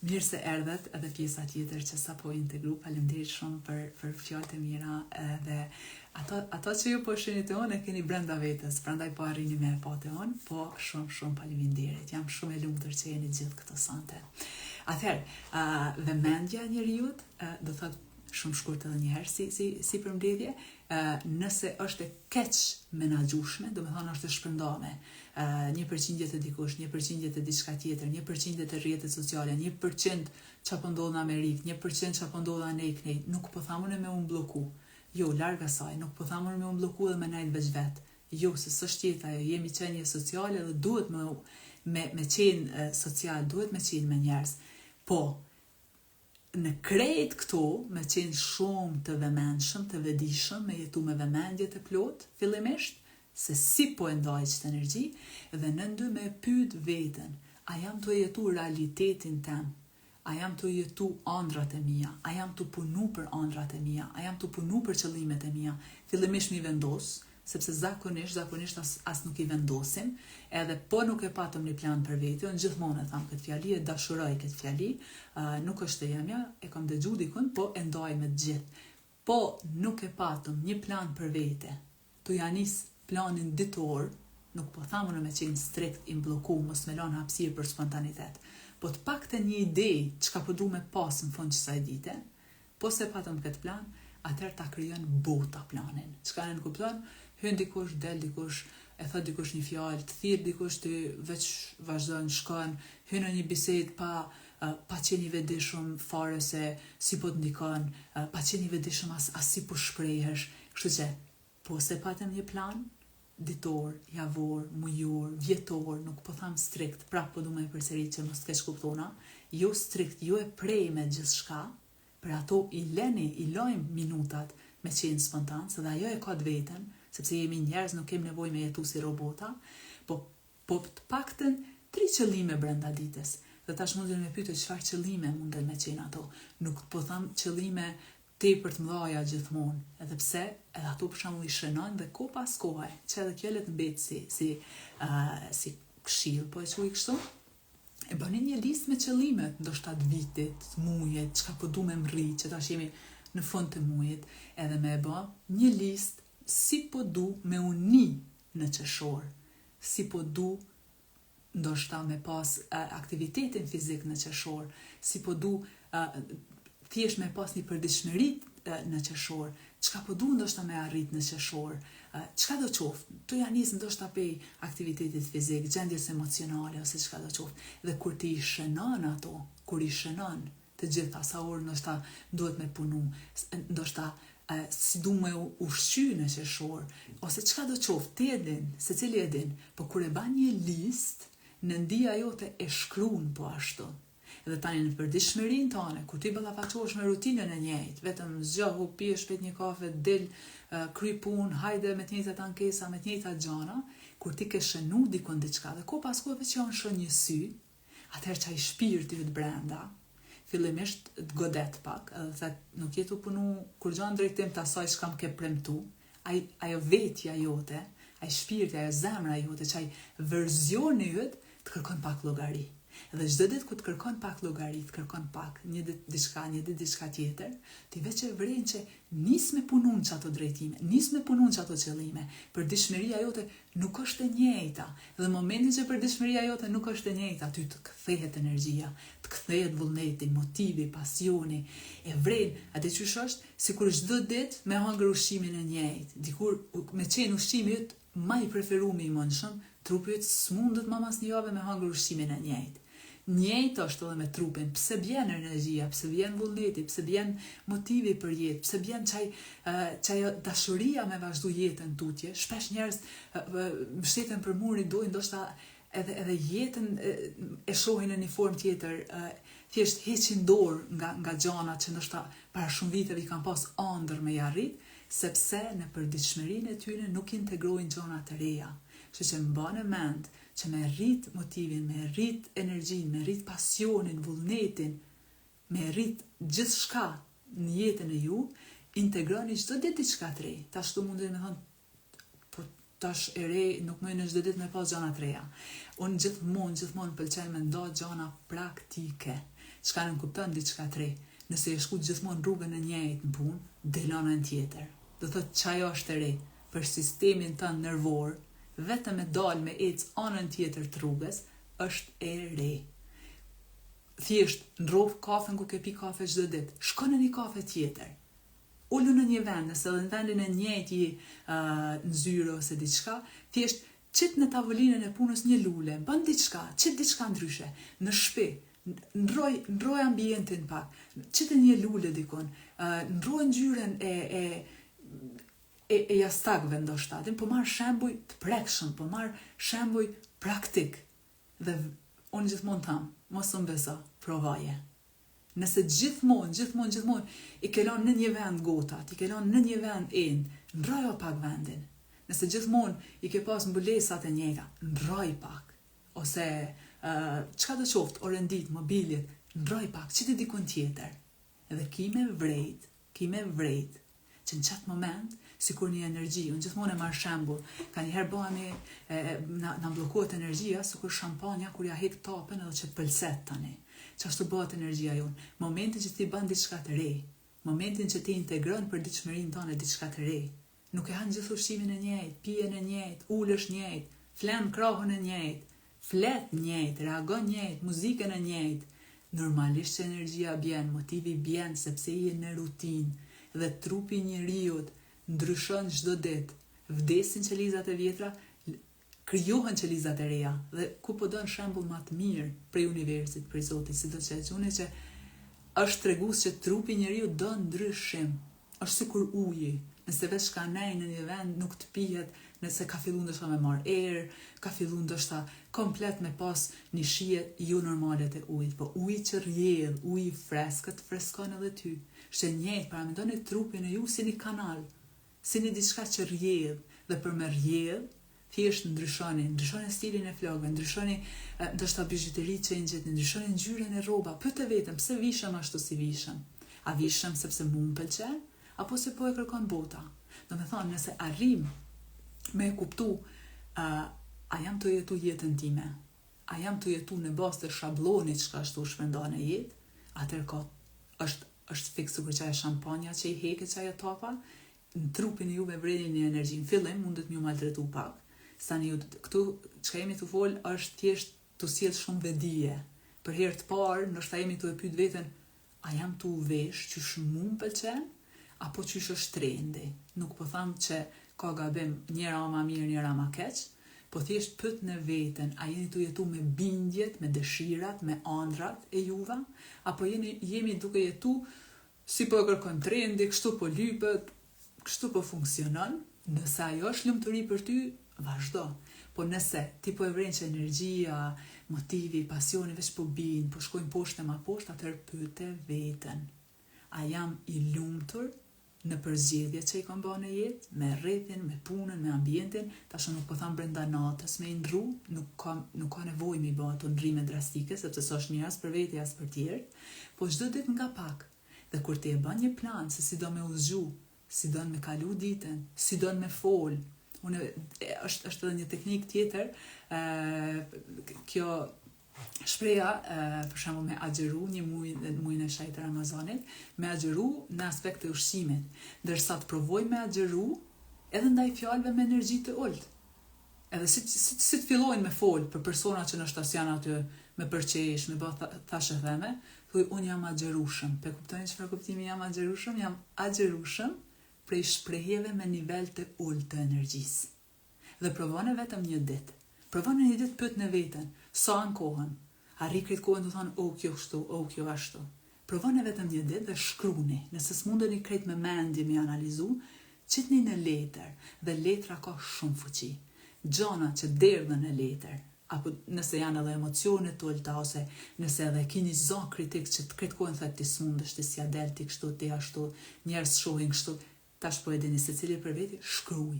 A: Mirë se erdhet edhe pjesa tjetër që sapo integru. Faleminderit shumë për fjalët e mira dhe ato që ju po shihni te unë e keni brenda vetes, prandaj po arrini me pa te unë, po shumë faleminderit. Jam shumë e lumtur që jeni gjithë këto sante. Atëherë, vëmendja e njeriu do thot shumë shkurt edhe një herë si përmbledhje, nëse është e keq menaxhueshme, do të thonë është e shpërndame, 1% të dikush, 1% të diçka tjetër, 1% të rrjetet sociale, 1% çapo ndodh në Amerikë, 1% çapo ndodh në Knejt, nuk po thamune me un blloku. Jo, larg asaj, nuk po thamune me un blloku dhe me nejt veç vet. Jo, se s'është jeta, jemi qenie sociale dhe duhet me qenë social, duhet me qenë me njerëz. Po në krejt këto, me qenë shumë të vëmendshëm, të vëdijshëm, me jetu me vëmendje të plot, fillimisht, se si po e ndaj qëtë energji, dhe në ndy me pyet veten, a jam të jetu realitetin tem, a jam të jetu ëndrat e mia, a jam të punu për ëndrat e mia, a jam të punu për qëllimet e mia, fillimisht mi vendos, sepse zakonisht as nuk i vendosim, edhe po nuk e patëm një plan për vete, unë gjithmonë e tham këtë fjali, e dashuroj këtë fjali, nuk është e jemja, e kam dëgju dikun, po e ndaj me gjithë. Po nuk e patëm një plan për vete, të janis planin ditor, nuk po thamë në me qenë strikt i mbloku, mos me lanë hapësirë për spontanitet, po të pakte një ide që ka përdu me pas në fund qësaj dite, po se patëm këtë plan, atëherë ta krijon bota planin. Çka në kupton? Hyn dikush, del dikush, e thot dikush një fjalë, të thirr dikush të veç vazhdon, shkon, hyn në një bisedë pa qenë i vetëdijshëm fare se si po të ndikon, pa qenë i vetëdijshëm as si po shprehesh. Kështu që po se patëm një plan ditor, javor, mujor, vjetor, nuk po tham strikt, prap po du me përsërit që mos të keq kuptona, jo strikt, jo e prej me gjithçka, për ato i lojmë minutat me qenë spontan, se dhe ajo e ka të veten, sepse jemi njerëz, nuk kemi nevojë me jetu si robota, po të paktën 3 qëllime brenda ditës. Dhe tash mundin me pyetje çfarë qëllime munden me qenë ato. Nuk po tham qëllime tepër të mëdha gjithmonë, edhe pse edhe ato për shembull i shënojnë dhe kohë pas kohe, që edhe kjo le të mbetë si këshill, po e quaj kështu. E bëni një listë me qëllimet, ndoshta të vitit, të muajit, çka po du me mrri, që tash jemi në fund të muajit, edhe me e bë një listë si po du me uni në qershor, si po du ndoshta me pas aktivitetin fizik në qershor, si po du thjesht me pas një përditshmëri në qershor, çka po du ndoshta me arrit në qershor, çka do qoftë, tu ja nis ndoshta pej aktivitetit fizik, gjendjes emocionale ose çka do qoftë. Dhe kur ti i shënon ato, kur i shënon të gjitha sa orë ndoshta duhet me punu, ndoshta si du me ushqy në qershor, ose çka do qoftë, ti e din, secili e din, po kur e ban një listë, në ndija jote e shkruan po ashtu. Edhe tani në përditshmërinë tone, kur ti ballafaqohesh me rutinën e njëjtë, vetëm zgjohu, pije shpejt një kafe, del, kry punë, hajde me të njëjtat ankesa, me të njëjtat gjana, kur ti ke shënu dikon diçka, dhe ko pas kohë veç janë shën një sy, atëherë çaj shpirti yt brenda, fillimisht të godet pak, edhe thet nuk jetu punu kur gjanë drejtim të asaj që kam ke premtu, ajo vetja jote, ai shpirti, ajo zemra jote, çaj verzioni yt të kërkon pak llogari. Dhe çdo ditë ku të kërkon pak llogari, të kërkon pak një ditë diçka tjetër, ti veç e vren që nis me punun çato drejtime, nis me punun çato qëllime. Përditshmëria jote nuk është e njëjta. Dhe momentin që përditshmëria jote nuk është e njëjta, ty të kthehet energjia, të kthehet vullneti, motivi, pasioni. E vren, atë çysh është sikur çdo ditë me hangër ushqimin e njëjtë. Dikur me qenë ushqimi yt më i preferuar i mundshëm, trupi yt s'mundet më mas një javë me hangër ushqimin e njëjtë. Njëjtë është edhe me trupin, pse bjen energjia, pse bjen vullneti, pse bjen motivi për jetë, pse bjen çaj dashuria me vazhdu jetën tutje. Shpesh njerëz mbështeten për muri, dojnë ndoshta edhe jetën e shohin në një formë tjetër, thjesht heqin dorë nga gjana që ndoshta para shumë viteve i kanë pas ëndër me i arrit, sepse në përditshmërinë e tyre nuk integrojnë gjana të reja. Kështu që mbani mend që me rrit motivin, me rrit energjin, me rrit pasionin, vullnetin, me rrit gjithçka në jetën e ju, integroni çdo ditë diçka të re. Tash tu mundeni me thonë, po tash e re nuk më në çdo ditë me pas gjana të reja. Unë gjithmonë pëlqen me nda gjana praktike. Çka nuk kupton diçka të re. Nëse e shkut gjithmonë rrugën e njëjtë në punë, delon në tjetër. Do thotë çajo është e re për sistemin tënd nervor. Vetëm e dalë me ecë anën tjetër të rrugës, është e re. Thjesht, ndrov kafen ku ke pi kafe çdo ditë, shko në një kafe tjetër. Ullu në një vend, nëse edhe në vendin e njëjtë në zyre ose diçka, thjesht, qit në tavolinën e punës një lule, bën diçka, qit diçka ndryshe, në shtëpi, ndroj ambientin pak, qit një lule dikon, ndroj ngjyrën e jashtagëve ndoshta, po marr shembuj të prekshëm, po marr shembuj praktik. Dhe unë gjithmonë tham, mos u beso, provaje. Nëse gjithmonë i ke lënë në një vend gotat, i ke lënë në një vend ndrojo pak vendin. Nëse gjithmonë i ke pas mbulesat e njëjta, ndroj pak. Ose çka do qoftë, orëndit, mobilit, ndroj pak, qiti dikun tjetër. Edhe ki me vrejt, që në qatë moment, si kur një energji, unë gjithmonë e marrë shembull, ka njëherë bëhemi, na bllokohet energjia, si kur shampanja, kur ja hek tapën edhe që pëlset tani. Qashtu bëhet energjia jonë. Momentin që ti bën diçka të re, momentin që ti integron përditshmërinë tonë diçka të re, nuk e han gjithë ushqimin e njëjtë, pijen e njëjtë, ulesh njëjtë, flen krahun e njëjtë, flet njëjtë, reagon njëjtë, muzikën e njëjtë. Normalisht që energjia bjen, motivi bjen, sepse je në rutinë dhe trupi njeriut ndryshon çdo ditë. Vdesin qelizat e vjetra, krijohen qelizat e reja dhe ku po don shembull më të mirë prej universit, prej Zotit, sidoqë që është tregues që trupi njeriu do ndryshim. Është sikur uji, nëse veç ka nejë në një vend nuk të pihet, nëse ka filluar ndoshta me marr erë, ka filluar ndoshta komplet me pas një shije jo normale të ujit, po uji që rrjedh, uji freskët freskon edhe ty. Është e njëjtë, paramendoni trupin e ju si një kanal, si një diçka që rrjedh, dhe për me rrjedh thjesht ndryshoni stilin e flokëve, ndryshoni ndoshta bizhuteri çengjet, ndryshoni ngjyrën e rroba, pyet vetëm pse vishëm ashtu si vishëm. A vishëm sepse mua më pëlqen apo se po e kërkon bota? Domethënë, nëse arrim me kuptu a jam të jetu jetën time, a jam të jetu në bazë të shablonit që ka ashtu shpendon e jetë, atër është fiksu për qaj shampanja që i heke qaj e topa, në trupin e juve vreni një energji. Në fillim mundet mju maltretu pak, stani ju këtu që jemi të folë është thjesht të sjellë shumë vedije. Për herë të parë, nështë jemi të e pyet veten, a jam të u vesh që shumë mu më pëlqen, apo që është trendi. Nuk po thamë që ka gabim njëra ma mirë, njëra ma keq, po thjesht pyet në veten, a jeni të jetu me bindjet, me dëshirat, me ëndrat e juva, apo jemi duke jetu si po e kërkon trendi, kështu po lypet, kështu po funksionon. Nëse ajo është lumturi për ty, vazhdo. Po nëse ti po e vren që energjia, motivi, pasioni veç po bin, po shkojnë poshtë e ma poshtë, atëherë pyete veten. A jam i lumtur në përzgjedhje që i kam bërë në jetë, me rrethin, me punën, me ambientin? Tash nuk po tham brenda natës me ndru, nuk ka nevojë me bë ato ndrime drastike, sepse s'është një as për vete as për tjerë, po çdo ditë nga pak. Dhe kur ti e bën një plan se si do me uzgju, si do me kalu ditën, si do me fol, është edhe një teknik tjetër, kjo shpreha, për shembull me agjeru një muajin e shajtë Ramazanit, me agjeru në aspekt të ushqimit, ndërsa të provoj me agjeru edhe ndaj fjalëve me energji të ulët. Edhe si të fillojnë me fol për persona që në janë aty me përqesh, me bë thashë theme, thuj unë jam agjerushëm. Pe kuptoni çfarë kuptimi jam agjerushëm? Jam agjerushëm prej shprehjeve me nivel të ulët të energjisë. Dhe provone vetëm një ditë. Provone një ditë pyet në veten, sa në kohën? Arri këtë kohën të thonë, kjo kështu, kjo ashtu. Provone vetëm një ditë dhe shkruni. Nëse s'mundeni krejt me mendje me analizu, qitni në letër, dhe letra ka shumë fuqi. Gjona që derdhën në letër, apo nëse janë edhe emocionet të ulta, ose nëse edhe kini zon kritik që të krejt kohën thët ti s'mundesh, ti s'ja del, ti kështu, ti ashtu, njerës shohin kështu, tash po e dini se cili për veti, shkruj.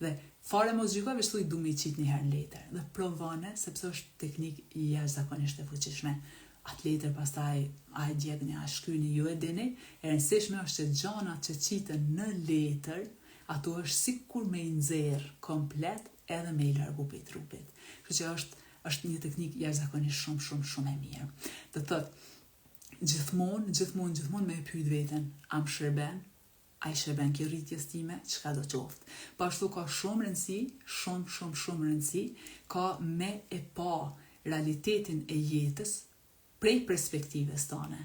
A: Dhe fare mos gjykoj, veç thuj du mi qit një herë letër. Dhe provone, sepse është teknik jashtëzakonisht e fuqishme. Atë letër pastaj a e djegni, a shkryni, ju e dini, e rëndësishme është që gjanat që qitën në letër, ato është sikur me i nxerr komplet edhe me i largu prej trupit. Kështu që është një teknik jashtëzakonisht shumë e mirë. Do thotë gjithmonë me e pyet veten, a më shërben? A i shërben kjo rritjes time, çka do qoftë. Pashtu ka shumë rëndësi, shumë rëndësi, ka me e pa realitetin e jetës prej perspektives tane.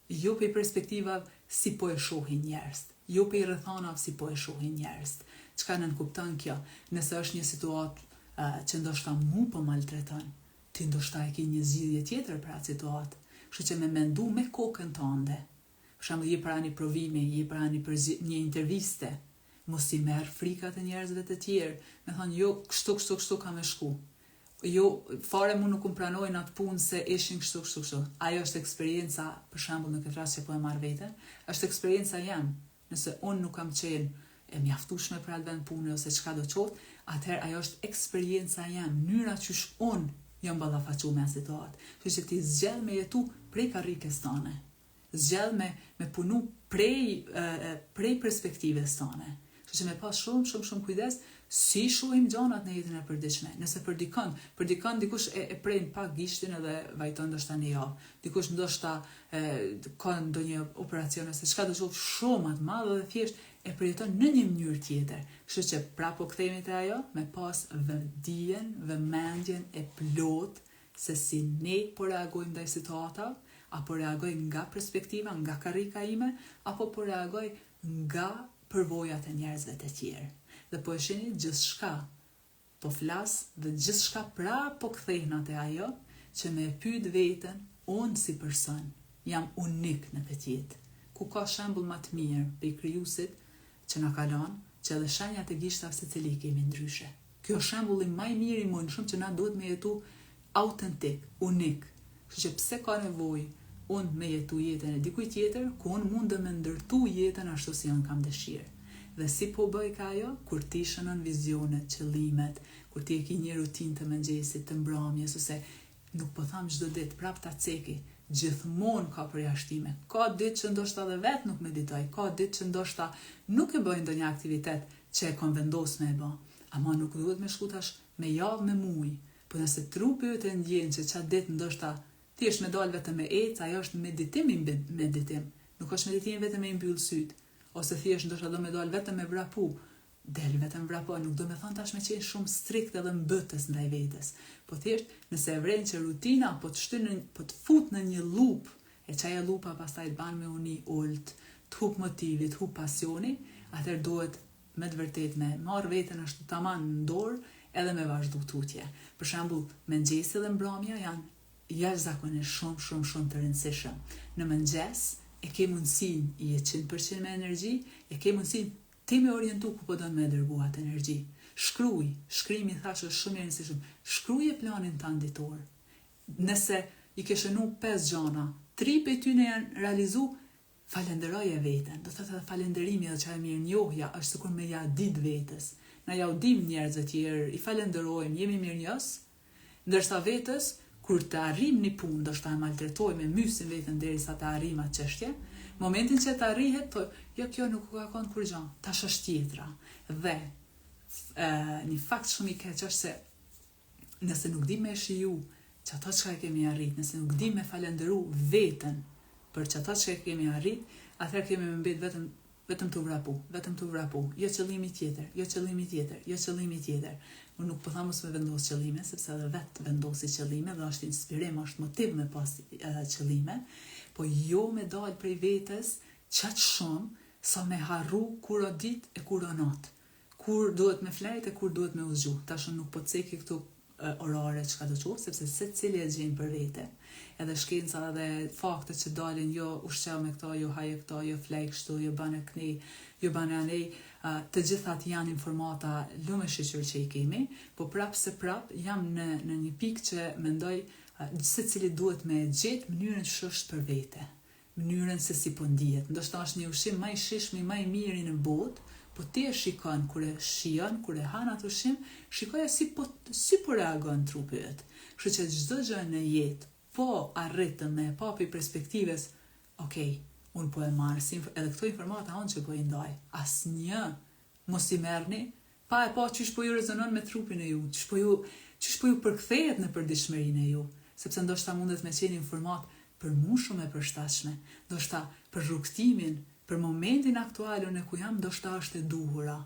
A: Jo prej perspektiva si po e shohin njerëz, jo prej rrethanav si po e shohin njerëz. Çka nënkupton kjo? Nëse është një situatë që ndoshta mu po maltreton, ti ndoshta e ke një zgjidhje tjetër për atë situatë. Kështu që me mendu me kokën tënde. Për shembull, je para një provimi, je para një interviste, mos i merr frikat e njerëzve të tjerë, me thonë jo, kështu ka me shku. Jo, fare mu nuk pranojnë atë punë se ishin kështu. Ajo është eksperienca, për shembull në këtë rast që po e marr veten, është eksperienca jam. Nëse unë nuk kam qenë e mjaftueshme për atë vend pune ose çka do qoftë, atëherë ajo është eksperienca jam, mënyra që unë jam ballafaqur me atë situatë. Kështu që ti zgjell me jetu prej karrikës tane. Zgjell me punu prej perspektives tane. Kështu që me pas shumë kujdes si shohim gjanat në jetën e përditshme. Nëse për dikon dikush e prejnë pak gishtin edhe vajton ndoshta një javë. Dikush ndoshta ka ndonjë operacion ose çka do të thotë shumë të madh dhe thjesht e përjeton në një mënyrë tjetër. Kështu që prapë kthehemi te ajo me pas vëdijen, vëmendjen e plot se si ne po reagojmë ndaj situatave, apo reagoj nga perspektiva, nga karrika ime, apo po reagoj nga përvojat e njerëzve të tjerë. Dhe po e shihni gjithçka po flas dhe gjithçka po kthehen atë ajo që me pyet veten, unë si person jam unik në këtë jetë. Ku ka shembull më të mirë për krijuesit që na ka lënë, që edhe shenjat e gishtave secili kemi ndryshe. Kjo është shembulli më i mirë i mundshëm që na duhet me jetu autentik, unik. Kështu që pse ka nevojë unë me jetu jetën e dikujt tjetër, ku unë mundem me ndërtu jetën ashtu si unë kam dëshirë. Dhe si po bëj ka ajo, kur ti shënon vizionet, qëllimet, kur ti e ki një rutinë të mëngjesit, të mbrëmjes, ose nuk po tham çdo ditë prap ta ceki, gjithmonë ka përjashtime. Ka ditë që ndoshta edhe vetë nuk meditoj, ka ditë që ndoshta nuk e bëj ndonjë aktivitet që e kam vendosur me e bë, ama nuk duhet me shku tash me javë me muj. Po nëse trupi yt e ndjen që çat ditë ndoshta ti është me dalë vetëm me ecë, ajo është meditim. Nuk është meditim vetëm me i mbyll syt, ose thjesht ndoshta do me dalë vetëm me vrapu. Del vetëm vrapo, nuk do me thonë tash me qenë shumë strikt edhe mbëtës ndaj vetes. Po thjesht nëse e vren që rutina po të fut në një lup, e çaja lupa pastaj të ban me uni ult, të hub motivi, të hub pasioni, atëherë duhet me të vërtet me marr veten ashtu tamam në dorë edhe me vazhdu tutje. Për shembull, mëngjesi dhe mbrëmja janë jashtëzakonisht shumë të rëndësishëm. Në mëngjes e ke mundësinë i 100% me energji, e ke mundësinë ti me orientu ku po do me dërgu atë energji. Shkrimi thash është shumë i rëndësishëm. Shkruaje planin tënd ditor. Nëse i ke shënu 5 gjana, 3 prej tyre janë realizu, falenderoje veten. Do thotë falënderimi edhe çfarë mirë njohja është sikur me ja ditë vetes. Na ja u dim njerëz të tjerë, i falenderojmë, jemi mirënjohës, ndërsa vetes kur të arrim një punë, do shta e maltretojmë, mysim veten derisa të arrim atë çështje, momentin që të arrihet, jo kjo nuk ka qenë kur gjë, tash është tjetra. Dhe një fakt shumë i keq është se nëse nuk di me shiju që ato që kemi arrit, nëse nuk di me falenderu veten për që ato që kemi arrit, atëherë kemi me mbet vetëm të vrapu, jo qëllimi tjetër. Unë nuk po thamë me vendos qëllime, sepse edhe vetë vendosi qëllime dhe është inspirim, është motiv me pas qëllime, po jo me dalë prej vetes qatë shumë sa me harru kur o dit e kur o not, kur duhet me flejt e kur duhet me uzgju. Tash nuk po ceki këtu orare që ka të qofë, sepse se cili e gjenë për vete. Edhe shkenca dhe faktet që dalin, jo ushqeo me këto, jo haje këto, jo flej kështu, jo bane këni, jo bane anej, të gjithat janë informata lume shqyqyr që i kemi, po prap jam në një pikë që mendoj se cili duhet me gjetë mënyrën që është për vete, mënyrën se si po ndihet. Ndoshta është një ushqim më i shishmi, më i miri në botë, po ti e shikon, kur e shijon, kur e han atë ushqim, shikoja si po reagon trupi yt. Kështu që çdo gjë në jetë, po arritëm me papi perspektives, okay, unë po e marr, edhe këto informata unë që po i ndaj. Asnjë mos i merrni pa e pa çish po ju rezonon me trupin e ju, çish po ju përkthehet në përditshmërinë e ju, sepse ndoshta mundet me qenë informat për mua shumë e përshtatshme, ndoshta për rrugtimin, për momentin aktual në ku jam, ndoshta është e duhura,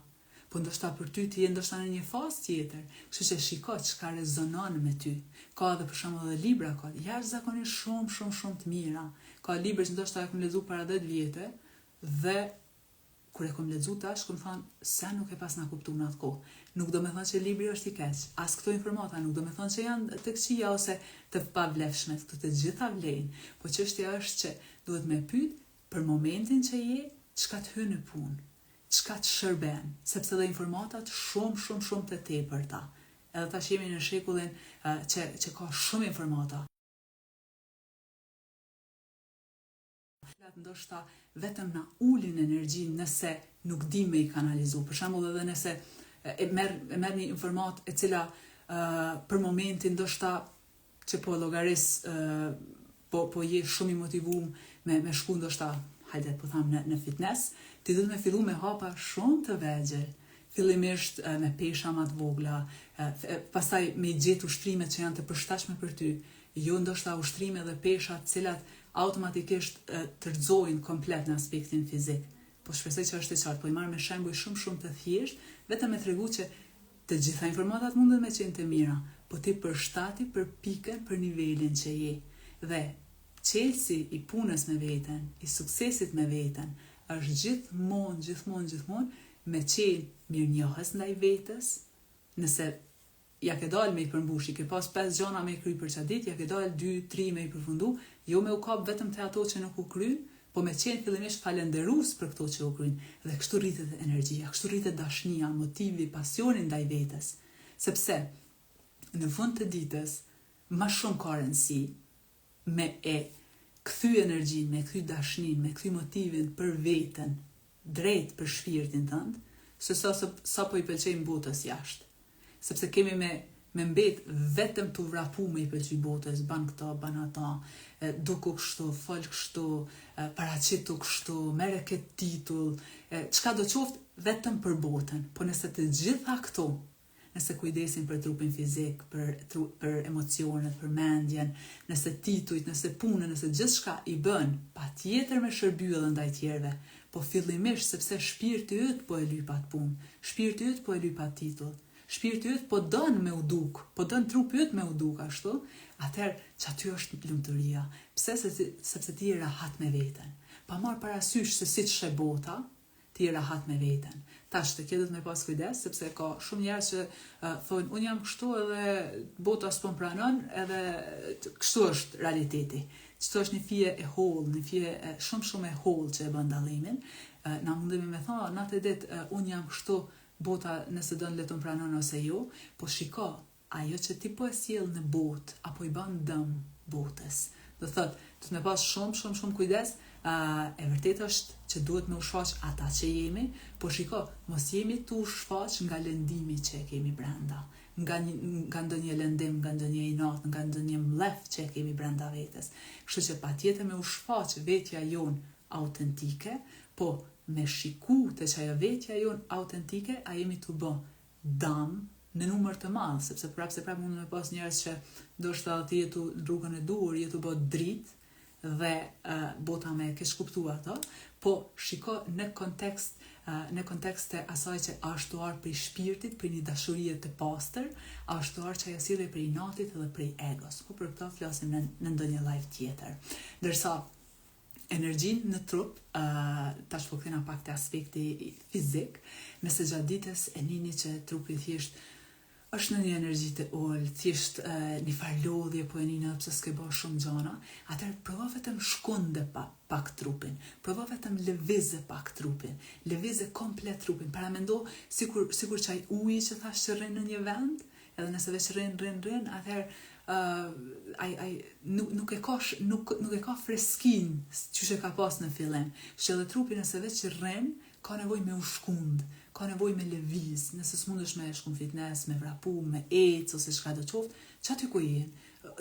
A: po ndoshta për ty ti je ndoshta në një fazë tjetër, kështu që shiko çka rezonon me ty. Ka edhe për shembull edhe libra, ka jashtëzakonisht shumë të mira. Ka libra që ndoshta e kam lexuar para 10 vjetë dhe kur e kam lexuar tash, kam thënë se nuk e pas na kuptuar në atë kohë. Nuk do me thënë që libri është i keq, as këto informata nuk do me thënë që janë të këqija ose të pavlefshme, këto të gjitha vlejnë, po çështja është që duhet me pyet për momentin që je, çka të hyn në punë, çka të shërben, sepse dhe informatat shumë të tepërta. Edhe tash jemi në shekullin që ka shumë informata. Ndoshta vetëm na ulin energjinë nëse nuk di me i kanalizu. Për shembull edhe nëse e merr një informat e cila për momentin ndoshta që po llogaris po je shumë i motivuar me shku ndoshta, hajde po tham në fitness, ti duhet me fillu me hapa shumë të vegjël. Fillimisht me pesha më të vogla, pastaj me gjetë ushtrimet që janë të përshtatshme për ty, jo ndoshta ushtrime dhe pesha të cilat automatikisht të rrëzojnë komplet në aspektin fizik. Po shpresoj që është e qartë, po i marr me shembuj shumë të thjesht, vetëm me tregu që të gjitha informatat mundet me qenë të mira, po ti përshtati për pikën, për nivelin që je. Dhe qelsi i punës me veten, i suksesit me veten, është gjithmonë me qenë mirënjohës ndaj vetes, nëse ja ke dalë me i përmbush, i ke pas 5 gjona me i kry për qatë ditë, ja ke dalë 2-3 me i përfundu, jo me u kap vetëm të ato që nuk u kryn, po me qenë fillimisht falenderus për këto që u kryn. Dhe kështu rritet energjia, kështu rritet dashnia, motivi, pasioni ndaj vetes. Sepse në fund të ditës, më shumë ka rëndësi me e kthy energjin, me kthy dashnin, me kthy motivin për veten, drejt për shpirtin tënd, se sa po i pëlqejmë botës jashtë. Sepse kemi me mbet vetëm të vrapu me i pëlqy botës, ban këto, ban ata, duku kështu, fol kështu, paraqitu kështu, mere këtë titull, çka do qoftë vetëm për botën. Po nëse të gjitha këto, nëse kujdesin për trupin fizik, për emocionet, për mendjen, nëse titujt, nëse punën, nëse gjithçka i bën, patjetër me shërbyllë ndaj tjerëve, po fillimisht sepse shpirti yt po e lyp atë punë, shpirti yt po e lyp atë titull, shpirti yt po don me u duk, po don trupi yt me u duk ashtu, atëherë që aty është lumturia. Pse? Sepse ti je rahat me veten. Pa marr parasysh se si ç'e bota, ti je rahat me veten. Tash të kjetet me pas kujdes, sepse ka shumë njerëz që thonë, unë jam kështu edhe bota s'po pranon, edhe kështu është realiteti. Qëto është një fije e hollë, një fije shumë e hollë që e bën dallimin. Na mundemi me thonë, natë e ditë, unë jam kështu, bota nëse do në letën pranon ose jo, po shiko, ajo që ti po e sjell në botë, apo i bën dëm botës. Do thotë, do të me pas shumë kujdes, e vërtet është që duhet me u shfaq ata që jemi, po shiko, mos jemi tu shfaq nga lëndimi që e kemi brenda, nga ndonjë lëndim, nga ndonjë inat, nga ndonjë mlef që e kemi brenda vetes. Kështu që patjetër me u shfaq vetja jon autentike, po me shiku të që ajo vetja jon autentike, a jemi të bë dam në numër të madh, sepse prapë mund me pas njerëz që ndoshta ti jetu në rrugën e duhur, jetu bë dritë, dhe bota me ke shkuptu ato, po shiko në kontekste asaj që ashtu arë prej shpirtit, prej një dashurie të pastër, ashtu arë që ajo sjellej prej natit dhe prej egos. Po për këto flasim në ndonjë live tjetër. Ndërsa energjin në trup, tash po kthena pak te aspekti fizik, nëse gjatë ditës e nini që trupi thjesht është në një energji të ullë, thjesht një farlodhje po e një pse s'ke bo shumë gjana, atëherë provo vetëm shkunde pak trupin, provo vetëm lëvizë pak trupin, lëvizë komplet trupin, para mendo sikur qaj uji që thash që rrin në një vend, edhe nëse veç rrin, atëherë nuk e ka freskin që që ka pas në fillim, që edhe trupi nëse veç rrin, ka nevoj me u shkund, ka nevoj me lëviz, nëse s'mundesh me shku në fitness, me vrapu, me ec, ose shka do qoftë, që aty ku jenë,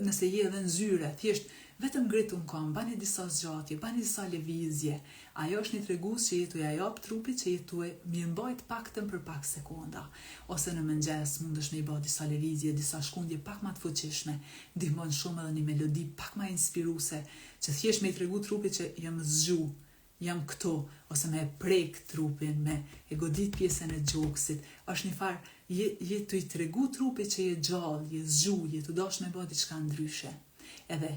A: nëse je edhe në zyre, thjesht, vetëm ngritu në kam, bani disa zgjatje, bani disa lëvizje, ajo është një tregus që jetu ja jap trupit, që jetu e mirëmbajt paktën për pak sekonda, ose në mëngjes mundesh me i bë disa lëvizje, disa shkundje pak ma të fuqishme, ndihmon shumë edhe një melodi pak ma inspiruese, që thjesht me i tregu trupit që jam zgju, jam këto, ose me prek trupin, me e godit pjesën e gjoksit, është një farë, je të i tregu trupit që je gjallë, je zgju, je të dosh me bë diçka ndryshe. Edhe,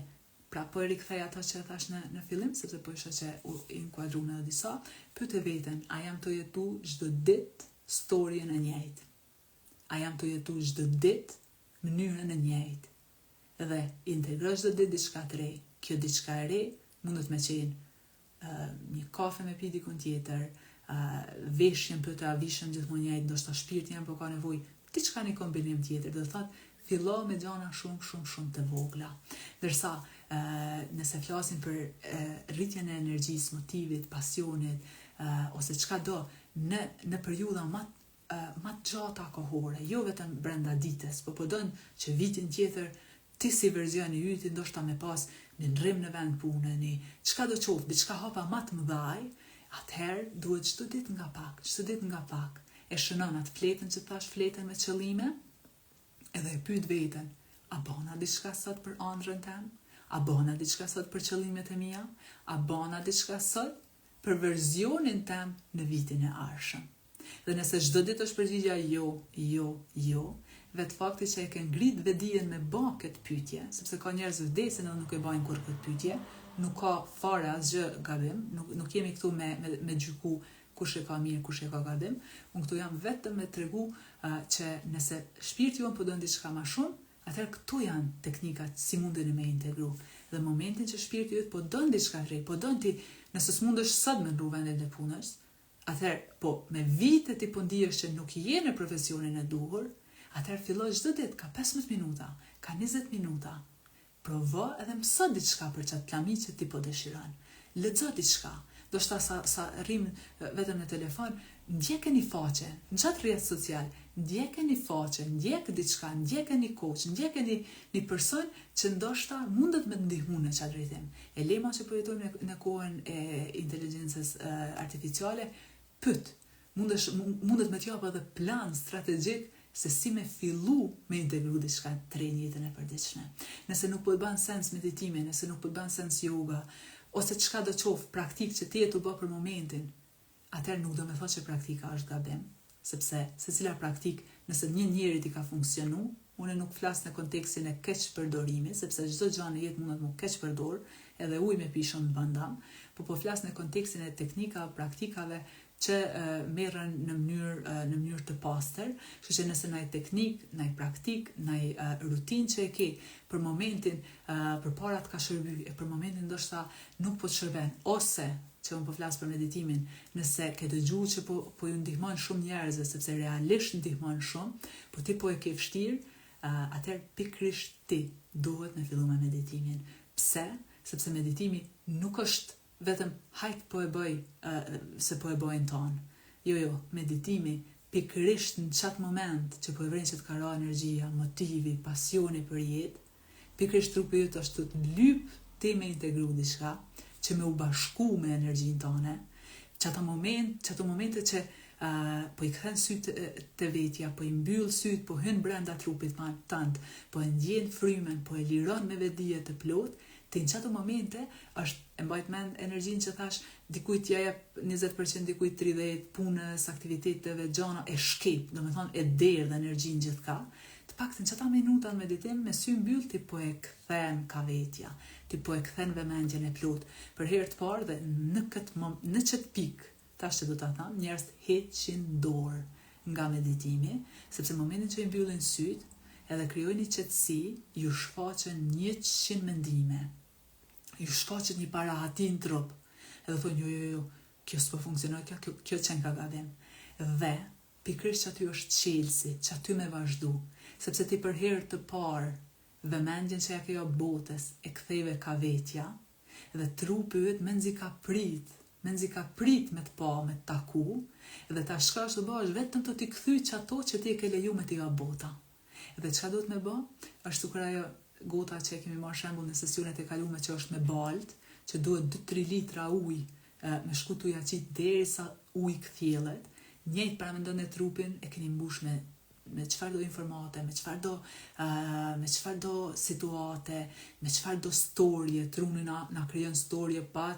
A: pra po e rikthej ato që e thash në fillim, sepse po isha që u inkuadru në disa, pyet e veten, a jam të jetu çdo ditë storyen e njëjtë? A jam të jetu çdo ditë mënyrën e njëjtë? Edhe integroj çdo ditë diçka të re. Kjo diçka e re mundet me qenë një kafe me pi dikun tjetër, veshjen për të avishëm gjithmonë njëjtë, ndoshta shpirti jam po ka nevojë diçka një kombinim tjetër, do thotë fillo me gjana shumë të vogla. Ndërsa nëse flasim për rritjen e energjisë, motivit, pasionit, ose çka do në periudha më të gjata kohore, jo vetëm brenda ditës, po don që vitin tjetër ti si verzioni yti ndoshta me pas në ndrim në vend pune, çka do qoftë, diçka hapa më të mëdhaj, atëherë duhet çdo ditë nga pak, e shënon atë fletën që thash, fletën me qëllime, edhe e pyet veten, a bëna diçka sot për ëndrrën tem? A bëna diçka sot për qëllimet e mia? A bëna diçka sot për verzionin tem në vitin e ardhshëm? Dhe nëse çdo ditë është përgjigja jo, vetë fakti që e ke ngrit vetdijen me bë këtë pyetje, sepse ka njerëz vdesin edhe nuk e bajnë kur këtë pyetje, nuk ka fare asgjë gabim, nuk jemi këtu me gjyku kush e ka mirë, kush e ka gabim. Unë këtu jam vetëm me tregu që nëse shpirti jonë po don diçka më shumë, atëherë këtu janë teknikat si mundeni me integru. Dhe momentin që shpirti yt po don diçka të re, po don ti, nëse s'mundesh sot me ndru vendin e punës, atëherë po me vite ti po ndihesh që nuk je në profesionin e duhur, atëherë filloj çdo ditë ka 15 minuta, ka 20 minuta. Provo edhe mëso diçka për çat pllami që ti po dëshiron. Lexo diçka. Do shta sa rrim vetëm në telefon, ndjekë një faqe, në qatë rrjet social, ndjekë një faqe, ndjekë diçka, ndjekë një coach, ndjekë një person që ndoshta mundet me ndihmu në qatë rritim. E lema që po jetojmë në kohën e inteligjencës artificiale, mundet me t'japë edhe plan strategjik se si me fillu me integru diçka të re në jetën e përditshme. Nëse nuk po të bën sens meditimi, nëse nuk po të bën sens yoga, ose çka do qoftë praktik që ti e të bë për momentin, atëherë nuk do me thotë që praktika është gabim, sepse secila praktik, nëse një njeri ti ka funksionu, unë nuk flas në kontekstin e keq përdorimit, sepse çdo gjë në jetë mundet më keq përdor, edhe ujë me pishon në bandam, po flas në kontekstin e teknika, praktikave që merren në mënyrë të pastër, kështu që nëse ndaj teknik, ndaj praktik, ndaj rutinë që e ke për momentin, përpara të ka shërby, e për momentin ndoshta nuk po të shërben, ose që unë po flas për meditimin, nëse ke dëgjuar që po ju ndihmon shumë njerëzve, sepse realisht ndihmon shumë, po ti po e ke vështirë, atëherë pikërisht ti duhet me fillu me meditimin. Pse? Sepse meditimi nuk është vetëm hajt po e bëj se po e bëjnë tonë. Jo, meditimi pikërisht në qatë moment që po e vren që të karo energjia, motivi, pasioni për jetë, pikërisht trupi jëtë është të lyp ti me integru diçka, që me u bashku me energjin tonë, që ato momente që po i kthen sytë të vetja, po i mbyll sytë, po hyn brenda trupit tant, po e ndjen frymen, po e liron me vetdije të plot, ti në qato momente është e mbajt mend energjin që thash, dikujt ja jep 20%, dikujt 30%, punës, aktiviteteve, gjana, e shkep, do me thonë e derë dhe energjin gjithë ka, të pak të në qata minuta në meditim, me sy mbyll ti po e kthen ka vetja, ti po e kthen vëmendjen e plot. Për herë të parë dhe në qëtë pikë, tash që do ta tham, njerëz heqin dorë nga meditimi, sepse momentin që i mbyllin syt, edhe krijojnë një qetësi, ju shfaqen 100 mendime, ju shfaqet një parahati në trup, edhe thonë jo, kjo s'po funksionoj, kjo qenë ka gabim. Dhe pikërisht që aty është qelsi, që aty me vazhdu, sepse ti për herë të parë vëmendjen që ja ke jo botës e ktheve ka vetja, dhe trupi yt menzi ka prit me të pa, me të taku, dhe ta shkash të bash vetëm të t'i kthy që ato që ti e ke leju me t'i jo bota. Dhe çka duhet me bë? Është kur ajo gota që kemi marrë shembull në sesionet e kaluara që është me balt, që duhet 2-3 litra ujë me shkutu ja qit derisa uji kthjellet. Njëjtë paramendon e trupin e keni mbush me çfarë do informate, me çfarë do situate, me çfarë do storje, truni na krijon storje pa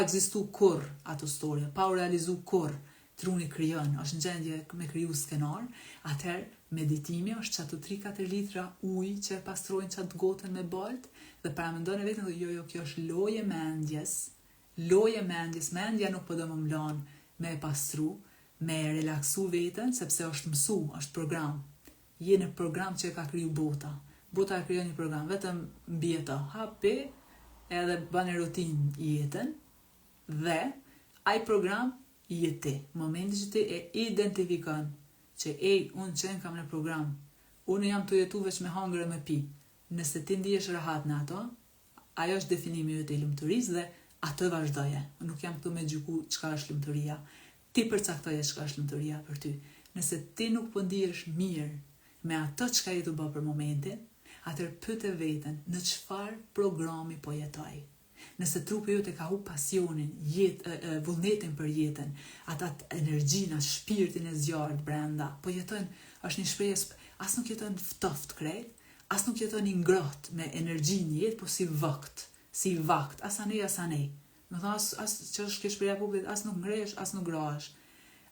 A: ekzistu kurr ato storje, pa u realizu kurr. Truni krijon, është në gjendje me kriju skenar, atëherë meditimi është që ato 3-4 litra ujë që pastrojnë qatë gotën me balt, dhe paramendon e vetën dhe jo, kjo është loje mendjes, mendja nuk po do më mlan me e pastru, me relaksu vetën, sepse është mësu, është program. Je në program që e ka kriju bota. Bota e krijon një program, vetëm mbi ato, hapi, edhe bane rutinë jetën, dhe ai program jeti. Momenti që ti e identifikon që unë qenë kam në program, unë jam të jetu veç me hangër e me pi. Nëse ti ndihesh rahat në ato, ajo është definimi jëtë i lumëturisë dhe ato e vazhdoje. Nuk jam këtu me gjyku çka është lumëturia. Ti përcaktoje çka është lumëturia për ty. Nëse ti nuk po ndihesh mirë me ato çka je të bë për momentin, atëherë pyete veten në çfarë programi po jetoj. Nëse trupi jote ka humbur pasionin, vullnetin për jetën, atat energjinë, shpirtin e zjarrt brenda, po jeton, është një shpresë, as nuk jeton ftoft krejt, as nuk jeton i ngrohtë me energjinë jetë, po si vakt, as anej. Më thon as që është kjo shpreha publik, as nuk ngrehesh, as nuk grohesh.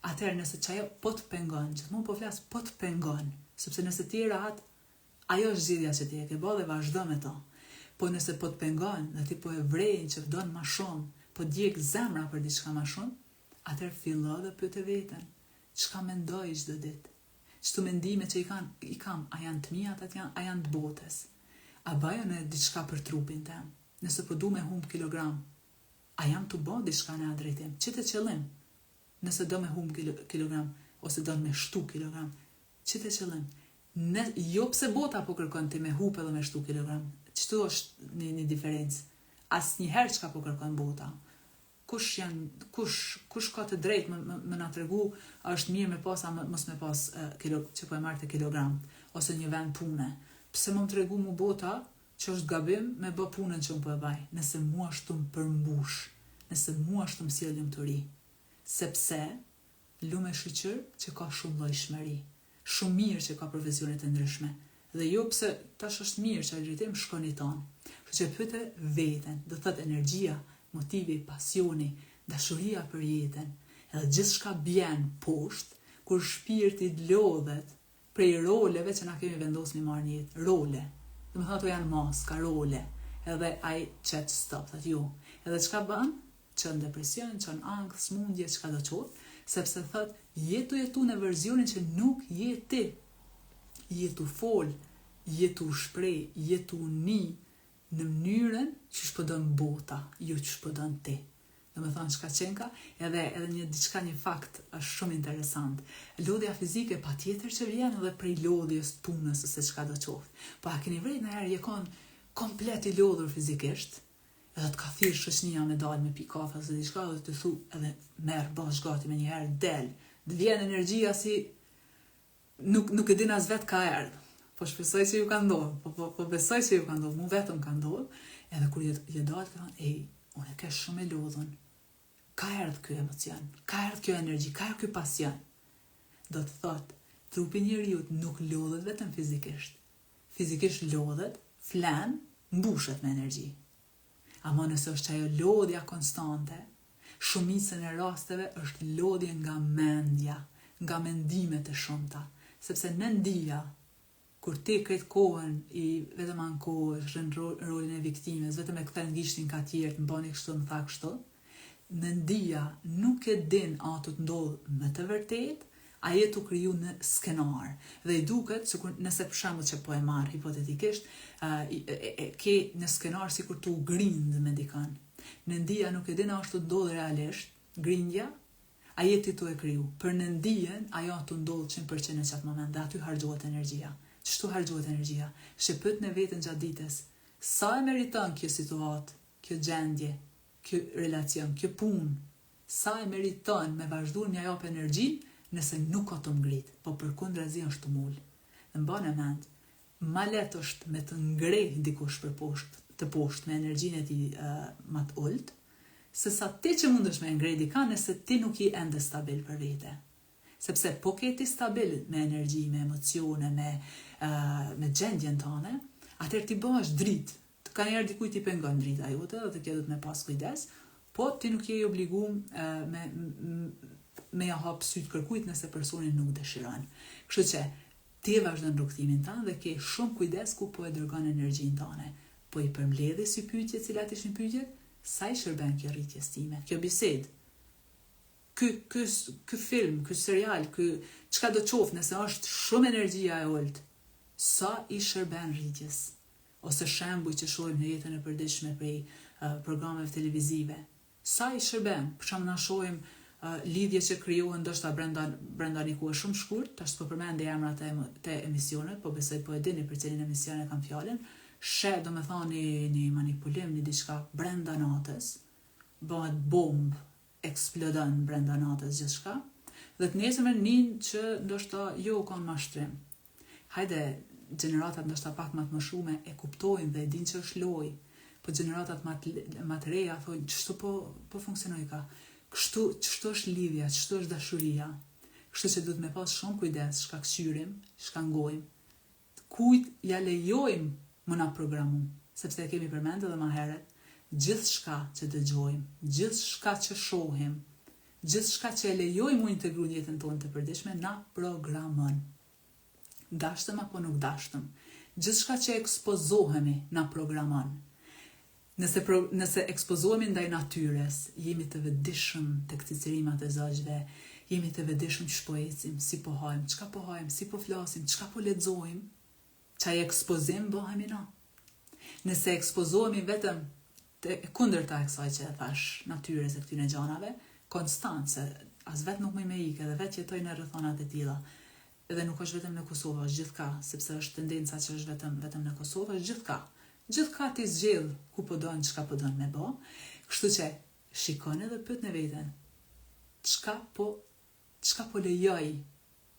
A: Atëherë nëse çajo po të pengon, gjithmonë po flas po të pengon, sepse nëse ti je rahat, ajo është zgjidhja që ti e ke bërë dhe vazhdo me to. Po nëse po të pengon dhe ti po e vrejnë që vdon më shumë, po djeg zemra për diçka më shumë, atër fillo dhe pyet veten, çka mendoj çdo ditë? Çto mendime që i kam, a janë të mia, a janë të botës? A bëj unë diçka për trupin tem? Nëse po du me humb kilogram, a jam të bë diçka në atë drejtim? Ç'të qëllim? Nëse do me humb kilogram ose do me shtu kilogram, ç'të qëllim? Jo pse bota po kërkon ti me humb edhe me shtu kilogram. Ç'to është një diferencë? Asnjëherë çka po kërkon bota. Kush ka të drejtë më na tregu a është mirë me pas a mos me pas që po e marrë të kilogram ose një vend pune. Pse më tregu mu bota që është gabim me bë punën që unë po e baj, nëse mua është të më përmbush, nëse mua është të më sjell lumturi, sepse lume shoqër që ka shumë llojshmëri, shumë mirë që ka profesione të ndryshme. Dhe jo pse tash është mirë që ai drejtim shkon i ton. Kështu që pyete veten, do thotë energjia, motivi, pasioni, dashuria për jetën, edhe gjithçka bjen poshtë kur shpirti lodhet prej roleve që na kemi vendosur me marrë në jetë, role. Do të thotë ato janë maska, role. Edhe ai chat stop, thotë jo. Edhe çka bën? Çon depresion, çon ankth, smundje, çka do të thotë, sepse thotë jetu në versionin që nuk je ti. Jetu fol, jetu shpreh, jetu ni në mënyrën që shpëdon bota, jo që shpëdon ti. Dhe me thonë qka qenka, edhe një fakt është shumë interesant. Lodhja fizike pa tjetër që vjen edhe prej lodhjes punës ose qka do qoftë. Po a keni vrejt në herë je konë komplet i lodhur fizikisht, edhe të ka thirë shoqënia me dalë me pi kafe ose diçka dhe të thu edhe merë bash gati me një herë del. Dhe vjen energjia si nuk e din as vetë ka erdhë. Po shpresoj që ju ka ndodhur, po besoj që ju ka ndodhur, mu vetëm ka ndodhur, edhe kur je dalë të thonë, unë e ke shumë e lodhun, ka erdhë kjo emocion, ka erdhë kjo energji, ka erdhë kjo pasion. Do të thotë, trupi njeriut nuk lodhet vetëm fizikisht. Fizikisht lodhet, flen, mbushet me energji. Ama nëse është ajo lodhja konstante, shumicën e rasteve është lodhje nga mendja, nga mendimet e shumta, sepse në ndija, kur ti këtë kohën i vetëm ankohesh në rolin e viktimes, vetëm e kthen gishtin ka tjerë, më bani kështu, më tha kështu, në ndija nuk e din a të ndodh më të vërtet, a jetu kriju në skenar. Dhe i duket, nëse për shembull që po e marr hipotetikisht, ke në skenar si kur tu grind me dikan. Në ndija nuk e din a është të ndodh realisht, grindja, a jeti tu e kriju. Për në ndijen, ajo të ndodh 100% në qatë moment, dhe aty harxhohet energjia. Çto harxhohet energjia? Shepët në veten gjatë ditës. Sa e meriton kjo situatë, kjo gjendje, kjo relacion, kjo punë? Sa e meriton me vazhduar me jap energji nëse nuk ka të ngrit, po përkundrazi është të mul. Dhe mbani mend, ma lehtë është me të ngrej dikush për poshtë me energjinë e tij më të ulët, se sa ti që mundesh me ngrej dikën nëse ti nuk je ende stabil për vete. Sepse po keti stabil me energji, me emocione, me gjendjen tënde, atëherë ti bëhesh dritë. Ka njerë dikujt i pengon drita jote dhe të kjo dhëtë me pas kujdes, po ti nuk je i obliguar me ja hap syt kërkujt nëse personi nuk dëshiron. Kështu që ti vazhdon rrugtimin tënd dhe ke shumë kujdes ku po e dërgon energjinë tënde. Po i përmbledhë si pyetje, cilat ishin pyetjet, sa i shërben kjo rritjes time, kjo bisedë. Ky film, ky serial, çka do qoftë nëse është shumë energjia e ulët, sa i shërben rritjes? Ose shembuj që shohim në jetën e përditshme prej programeve televizive. Sa i shërben? Për shembull na shohim lidhje që krijohen ndoshta brenda një kohe shumë shkurt, tash po përmend emrat e emisionet, po besoj po e dini për cilin emision e kam fjalën. Domethënë një manipulim, një diçka brenda natës, bëhet bombë, eksplodon brenda natës gjithçka, dhe të nesërmen nin që ndoshta jo kanë mashtrim. Hajde, gjeneratat ndoshta pak më të moshume e kuptojnë dhe e dinë që është lojë, po gjeneratat më të reja thonë ç'to po funksionoi ka. Ç'to është lidhja, ç'to është dashuria. Kështu që duhet me pas shumë kujdes çka ksyrim, çka ngojmë. Kujt ja lejojmë më na programu, sepse e kemi përmendur edhe më herët. Gjithçka që dëgjojmë, gjithçka që shohim, gjithçka që e lejojmë u integru në jetën tonë të përditshme na programon. Dashtëm apo nuk dashtëm, gjithçka që ekspozohemi na programon. Nëse ekspozohemi ndaj natyres, jemi të vetëdijshëm tek cicërimat e zogjve, jemi të vetëdijshëm që po ecim, si po hajmë, çka po hajmë, si po flasim, çka po lexojmë, çaj ekspozim bëhemi na. Nëse ekspozohemi vetëm kundërta e kësaj që e thash, natyres e këtyre gjanave, konstant, se as vetë nuk me ikë, edhe vetë jetoj në rrethonat e tilla. Edhe nuk është vetëm në Kosovë, është gjithka, sepse është tendenca që është vetëm në Kosovë, është gjithka. Gjithka ti zgjidh ku po don, çka po don me bë. Kështu që shikoni dhe pyet në veten, çka po lejoj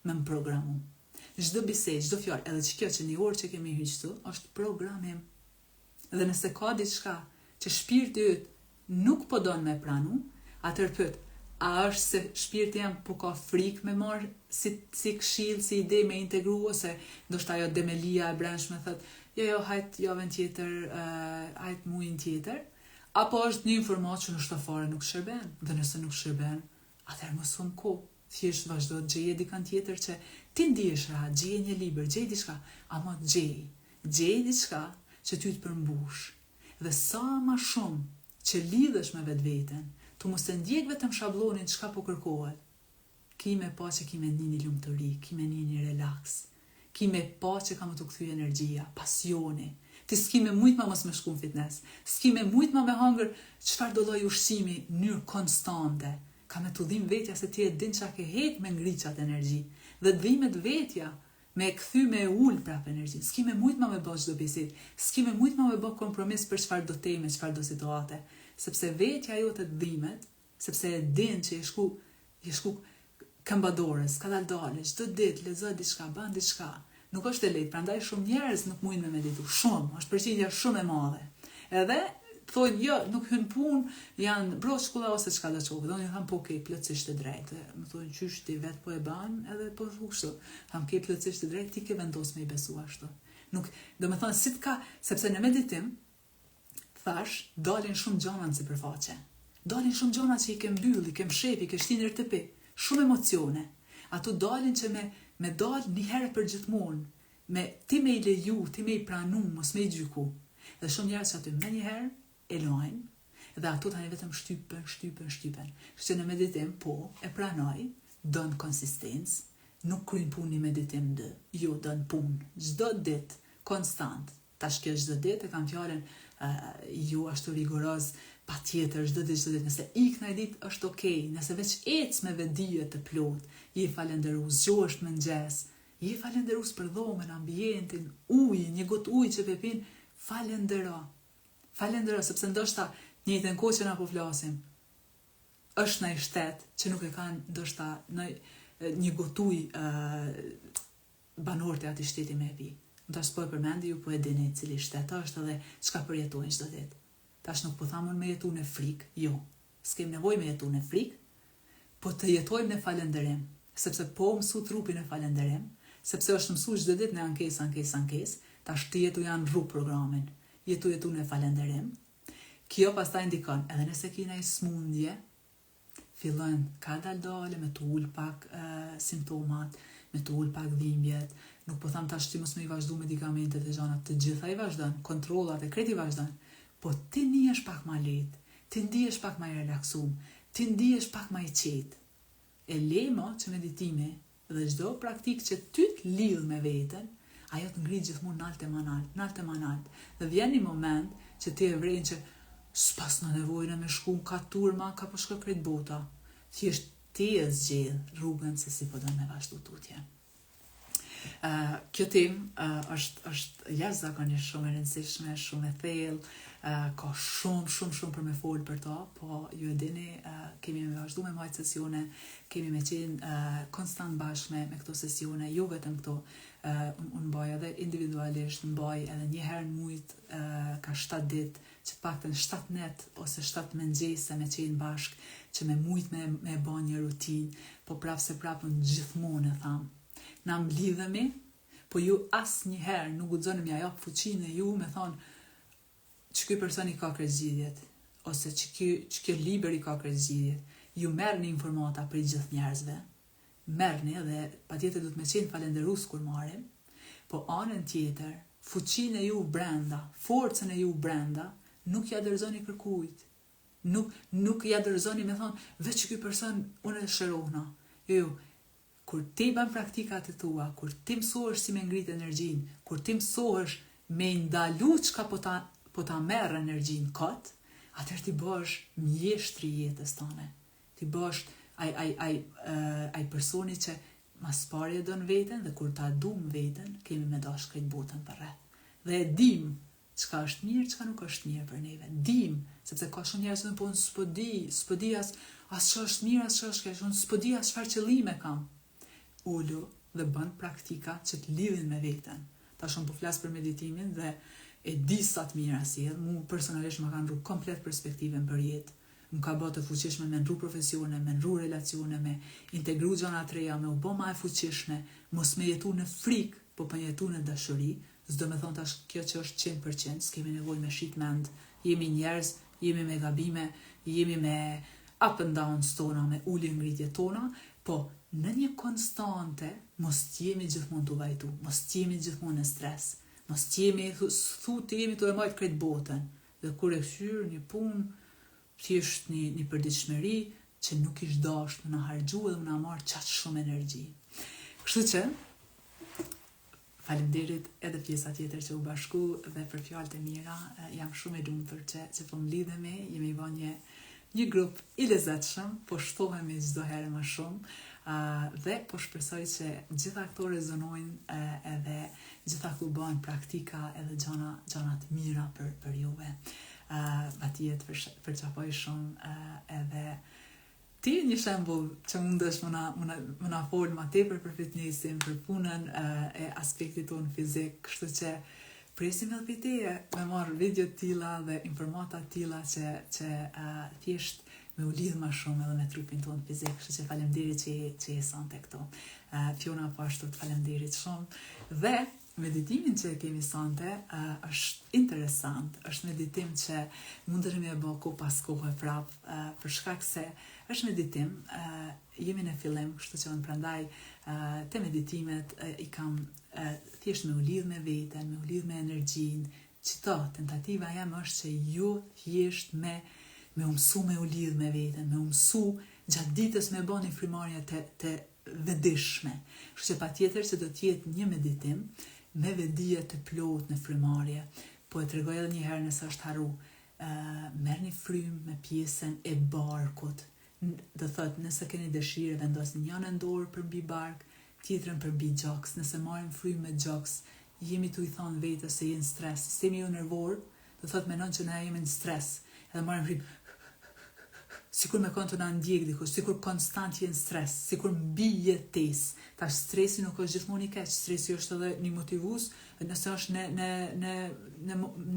A: me më programu. Çdo bisedë, çdo fjalë, edhe kjo që një orë që kemi hyrë këtu, është programim. Dhe nëse ka diçka që shpirti yt nuk po don me pranu, atëherë pyet, a është se shpirti jam po ka frikë me marr si këshill, si ide me integru, ose ndoshta ajo demelia e brendshme thotë, jo, hajt javën tjetër, hajt muajin tjetër, apo është një informatë që në shtafare nuk shërben, dhe nëse nuk shërben, atëherë mos hum kohë, thjesht vazhdo të gjeje dikant tjetër që ti ndihesh rahat, gjeje një libër, gjeje diçka, ama gjeje diçka që ty të përmbush. Dhe sa ma shumë që lidhesh me vetveten, tu mos të ndjek vetëm shablonin çka po kërkohet. Ki me pa që ki me një lumturi, ki me një relaks, ki me pa që ka më të kthy energjia, pasioni. Ti s'ki me mujt ma mos me shku në fitness, s'ki me mujt ma me hangër çfarë do lloj ushqimi në mënyrë konstante. Ka me të dhim vetja se ti e din çka ke hek me ngrit çat energji. Dhe të dhimet vetja me e kthy me ul prap energjin. S'ki me mujt ma me bë çdo bisedë, s'ki me mujt ma me bë kompromis për çfarë do teme, çfarë do situate, sepse vetja jote të dhimet, sepse e din që je shku këmbadores, ka dalë, çdo ditë lexo diçka, bën diçka. Nuk është e lehtë, prandaj shumë njerëz nuk mujnë me meditu. Shumë, është përgjigje shumë e madhe. Edhe thonë, jo, nuk hyn punë, janë bro shkolla ose çka do të thonë. Donë tham po ke plotësisht të drejtë. Më thonë qysh ti vet po e ban, edhe po thu kështu. Tham ke plotësisht të drejtë, ti ke vendos me i besu ashtu. Nuk, domethënë si të ka, sepse në meditim thash, dalin shumë gjëra në sipërfaqe. Dalin shumë gjëra që i ke mbyll, i ke mshef, i ke shtinër të pi, shumë emocione. Ato dalin që me dal një herë për gjithmonë, ti me i leju, ti me i pranu, mos me i gjyku. Dhe shumë njerëz që aty me një herë e lojnë, dhe ato tani vetëm shtypen. Kështu që në meditim, po, e pranoj, don konsistencë, nuk kryen punë një meditim dë, jo don punë, çdo ditë, konstant. Tash kjo çdo ditë e kam fjalën jo ashtu rigoroz, pa tjetër, çdo ditë, nëse ik në ditë është okej, nëse veç ec me vedije të plot, je falenderues, gjohesh me mëngjes, je falenderues për dhomën, ambientin, ujin, një gotë ujë që pepin, falendero, sepse ndoshta njëjtën kohë që na po flasim, është në shtet që nuk e kanë ndoshta një gotë ujë banorët e atij shteti me pi. Tash po e përmendi, ju po e dini cili shtet është edhe çka përjetojnë çdo ditë. Tash nuk po thamun me jetu në frikë, jo. S'kem nevojë me jetu në frikë, po të jetojmë në falënderim, sepse po mësu trupin në falënderim, sepse është mësu çdo ditë në ankesë, tash të jetu janë rrugë programin, jetu në falënderim. Kjo pastaj ndikon, edhe nëse kina i smundje, fillojnë ka dal me të ul pak simptomat, me të ul pak dhimbjet. Nuk po tham tash ti mos me i vazhdu medikamentet e gjanat, të gjitha i vazhdojnë, kontrollat e kreti vazhdojnë, po ti ndihesh pak ma lehtë, ti ndihesh pak ma i relaksum, ti ndihesh pak ma i qetë. E lema që meditimi dhe çdo praktikë që ty të lidh me veten, ajo të ngrit gjithmonë nalt e manalt. Dhe vjen një moment që ti e vren që s'pas në nevojnë me shku në ka turma, ka po shko krejt bota. Thjesht ti e zgjedh rrugën se si po do me vazhdu tutje. Kjo temë është jashtëzakonisht shumë e rëndësishme, shumë e thellë, ka shumë për me folë për ta, po ju e dini, kemi me vazhdu me majtë sesione, kemi me qenë konstant bashkë me këto sesione, jo vetëm këto, unë baj edhe individualisht, unë baj edhe një herë në mujtë, ka 7 ditë, që paktën 7 net ose 7 mëngjese me qenë bashkë, që me mujtë me ba një rutinë, po prapë se prapë në gjithmonë e thamë. Na mblidhemi, po ju asë një herë nuk guxoni m'ja jap fuqinë e ju me thonë që ky person i ka krejt zgjidhjet, ose që ky libër i ka krejt zgjidhjet. Ju merrni informata për gjithë njerëzve, merrni dhe patjetër do të më qenë falenderues kur marrim, po anën tjetër, fuqinë e ju brenda, forcën e ju brenda, nuk ja dorëzoni kërkujt. Nuk ja dorëzoni me thonë, veç ky person unë e shërohna. Jo, kur ti bën praktikat e tua, kur ti mësohesh si me ngrit energjinë, kur ti mësohesh me ndalu çka po ta merr energjinë kot, atëherë ti bësh mjeshtri i jetës tënde. Ti bësh ai personi që mas pari e don veten dhe kur ta dum veten, kemi me dash këtë botën për rreth. Dhe e dim çka është mirë, çka nuk është mirë për neve. Dim, sepse ka shumë njerëz që po s'po di as ç'është është mirë, as ç'është keq, unë s'po di as çfarë qëllime kam. Ulu dhe bën praktika që të lidhin me veten. Tash unë po flas për meditimin dhe e di sa të mira si edhe mu personalisht më kanë ndru komplet perspektiven për jetë. Më ka bërë të fuqishme me ndru profesione, me ndru relacione, me integru gjana të reja, me u bë më e fuqishme, mos me jetu në frikë, po për jetu në dashuri. S'do me thonë tash kjo që është 100%, s'kemi nevojë me shit mend, jemi njerëz, jemi me gabime, jemi me up and downs tona, me ulje ngritje tona, po në një konstante mos t'jemi gjithmonë të vajtu, mos t'jemi gjithmonë në stres, mos t'jemi të jemi të e majtë kretë botën, dhe kur e këshyrë një punë, thjesht një përditshmëri që nuk ish dasht më na harxhu edhe më na marr qatë shumë energji. Kështu që faleminderit edhe pjesa tjetër që u bashku dhe për fjalët e mira, jam shumë e lumtur që po mlidhemi, jemi vënë një grup i lezetshëm, po shtohemi çdo herë më shumë, dhe po shpresoj që gjitha këto rezonojnë edhe gjitha këtu bëhen praktika edhe gjana të mira për juve. Atjet për qapoj shumë edhe ti një shembull që mundesh më na fol më tepër për fitnessin, për punën e aspektit tonë fizik, kështu që presim edhe piteje me marrë video tilla dhe informata tilla që thjesht me u lidh më shumë edhe me trupin tonë fizik, kështu që faleminderit që je sonte këtu. Fiona po ashtu të faleminderit shumë dhe meditimin që kemi sonte është interesant, është meditim që mundemi e bë kohë pas kohë prap, për shkak se është meditim, jemi në fillim, kështu që unë prandaj te meditimet i kam thjesht me u lidh me veten, me u lidh me energjinë, që tentativa jam është që jo thjesht me u mësu me u lidh me veten, me u mësu gjatë ditës me bë një frymarrje të vetëdijshme. Kështu që patjetër që do të jetë një meditim me vedije të plot në frymarrje, po e tregoj edhe një herë nëse është haru, merrni frym me pjesën e barkut. Do thot, nëse keni dëshirë, vendosni njën në dorë për mbi bark, tjetrën për mbi gjoks. Nëse marrim frym me gjoks, jemi tu i thonë vetës se jemi në stres. Sistemi jo nervor, do thot menon që ne jemi në stres, edhe marrim frym, sikur me konto na ndjek dikush, sikur konstant je në stres, sikur mbi jetes. Tash stresi nuk është gjithmonë i keq, stresi është edhe një motivues, nëse është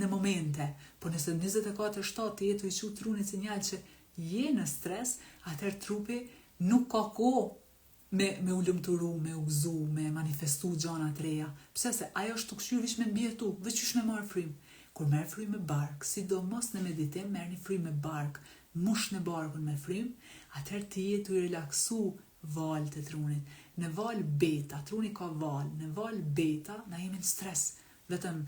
A: në momente. Po nëse 24/7 ti jetu i çu trunit sinjal që je në stres, atëherë trupi nuk ka kohë me u lumturu, me u gëzu, me manifestu gjana të reja. Pse se ajo është të këshyrë vish me mbjetu, veç me marr frym. Kur merr frym me bark, sidomos në meditim, merrni frym me bark, mush në barkun me frym, atëherë ti jetu i relaksu valët e trunit. Në val beta, truni ka val, në val beta na jemi në stres, vetëm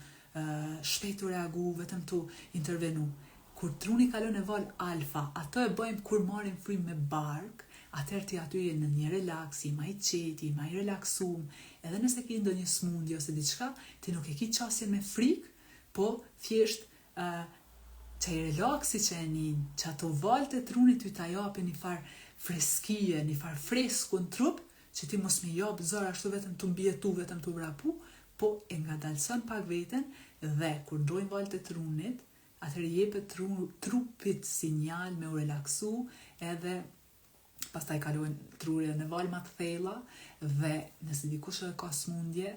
A: shpejt të reagu, vetëm të intervenu. Kur truni kalon në val alfa, ato e bëjmë kur marrim frym me bark, atëherë ti aty je në një relaks, i ma i qeti, i ma i relaksum, edhe nëse ke ndonjë smundje ose diçka, ti nuk e ki qasjen me frikë, po thjesht që i relaksi që e njën, që ato valët e trunit ty ta japin një farë freskije, një farë fresku në trup, që ti mos me japë zërë ashtu vetëm të mbjetu, vetëm të vrapu, po e nga dalëson pak veten dhe kur ndrojnë valët e trunit, atëherë jepet trupit sinjal me u relaksu edhe pastaj kalojnë trurje në valë më të thella dhe nëse dikush edhe ka smundje,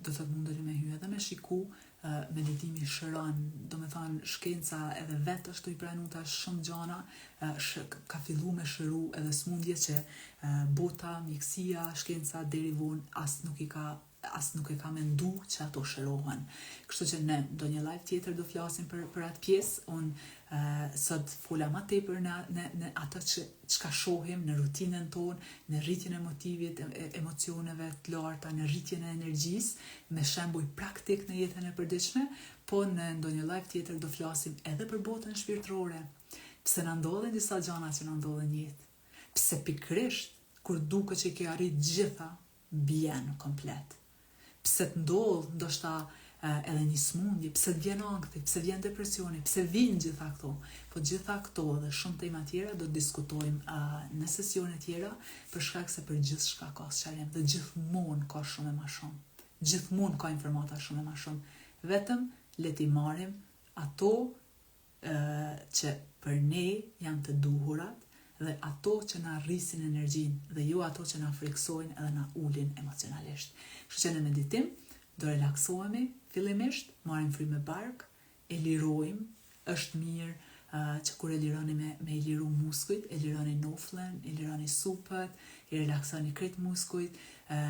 A: do të mundeni me hyrë edhe me shiku, meditimi shëron, do me thonë shkenca edhe vetë është të i pranuta shumë gjana, ka fillu me shëru edhe smundje që bota, mjekësia, shkenca deri vonë as nuk e ka mendu që ato shërohen. Kështu që ne do një live tjetër do flasim për atë pjesë, unë sot fola ma tepër në ato që ka shohim në rutinën tonë, në rritjen e motivit, emocioneve të larta, në rritjen e energjisë, me shembuj praktik në jetën e përditshme, po në ndonjë live tjetër do flasim edhe për botën shpirtërore. Pse na ndodhen disa gjëra që na ndodhen në jetë. Pse pikërisht kur duket që ke arrit gjitha, bjen komplet. Pse të ndodh ndoshta edhe një smundje, pse të vjen ankthi, pse vjen depresioni, pse vijnë gjitha këto. Po gjitha këto dhe shumë tema tjera do të diskutojmë në sesione tjera, për shkak se për gjithçka ka sqarim dhe gjithmonë ka shumë më shumë. Gjithmonë ka informata shumë më shumë. Vetëm le t'i marrim ato që për ne janë të duhurat dhe ato që na rrisin energjinë dhe jo ato që na friksojnë edhe na ulin emocionalisht. Kështu që në meditim do relaksohemi fillimisht, marrim frymë bark, e lirojmë, është mirë që kur e lironi me i liru muskujt, e lironi noflën, e lironi supët, i relaksoni krejt muskujt,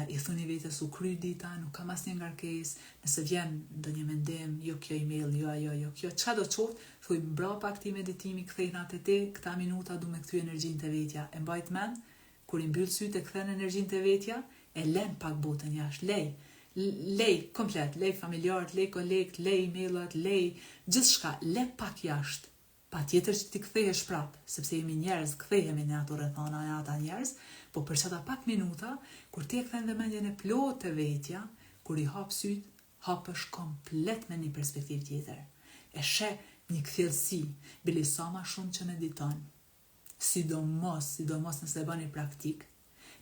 A: i thuni vetes u kry dita, nuk kam asnjë ngarkesë, nëse vjen ndonjë mendim, jo kjo email, jo ajo, jo kjo, çka do të qoftë, thuj mbrapa këtij meditimi kthejna te te, këta minuta du me kthy energjinë te vetja. E mbajt mend, kur i mbyll syt e kthen energjinë te vetja, e lën pak botën jashtë, lej komplet, lej familjarët, lej kolegët, lej emailat, lej gjithçka, le pak jashtë. Patjetër që ti kthehesh prap, sepse jemi njerëz, kthehemi në ato rrethana e ata njerëz, po për çata pak minuta, kur ti e kthen vëmendjen e plotë te vetja, kur i hap syt, hapësh komplet me një perspektivë tjetër. E sheh një kthjellësi, bile sa më shumë që mediton. Sidomos nëse e bani praktik,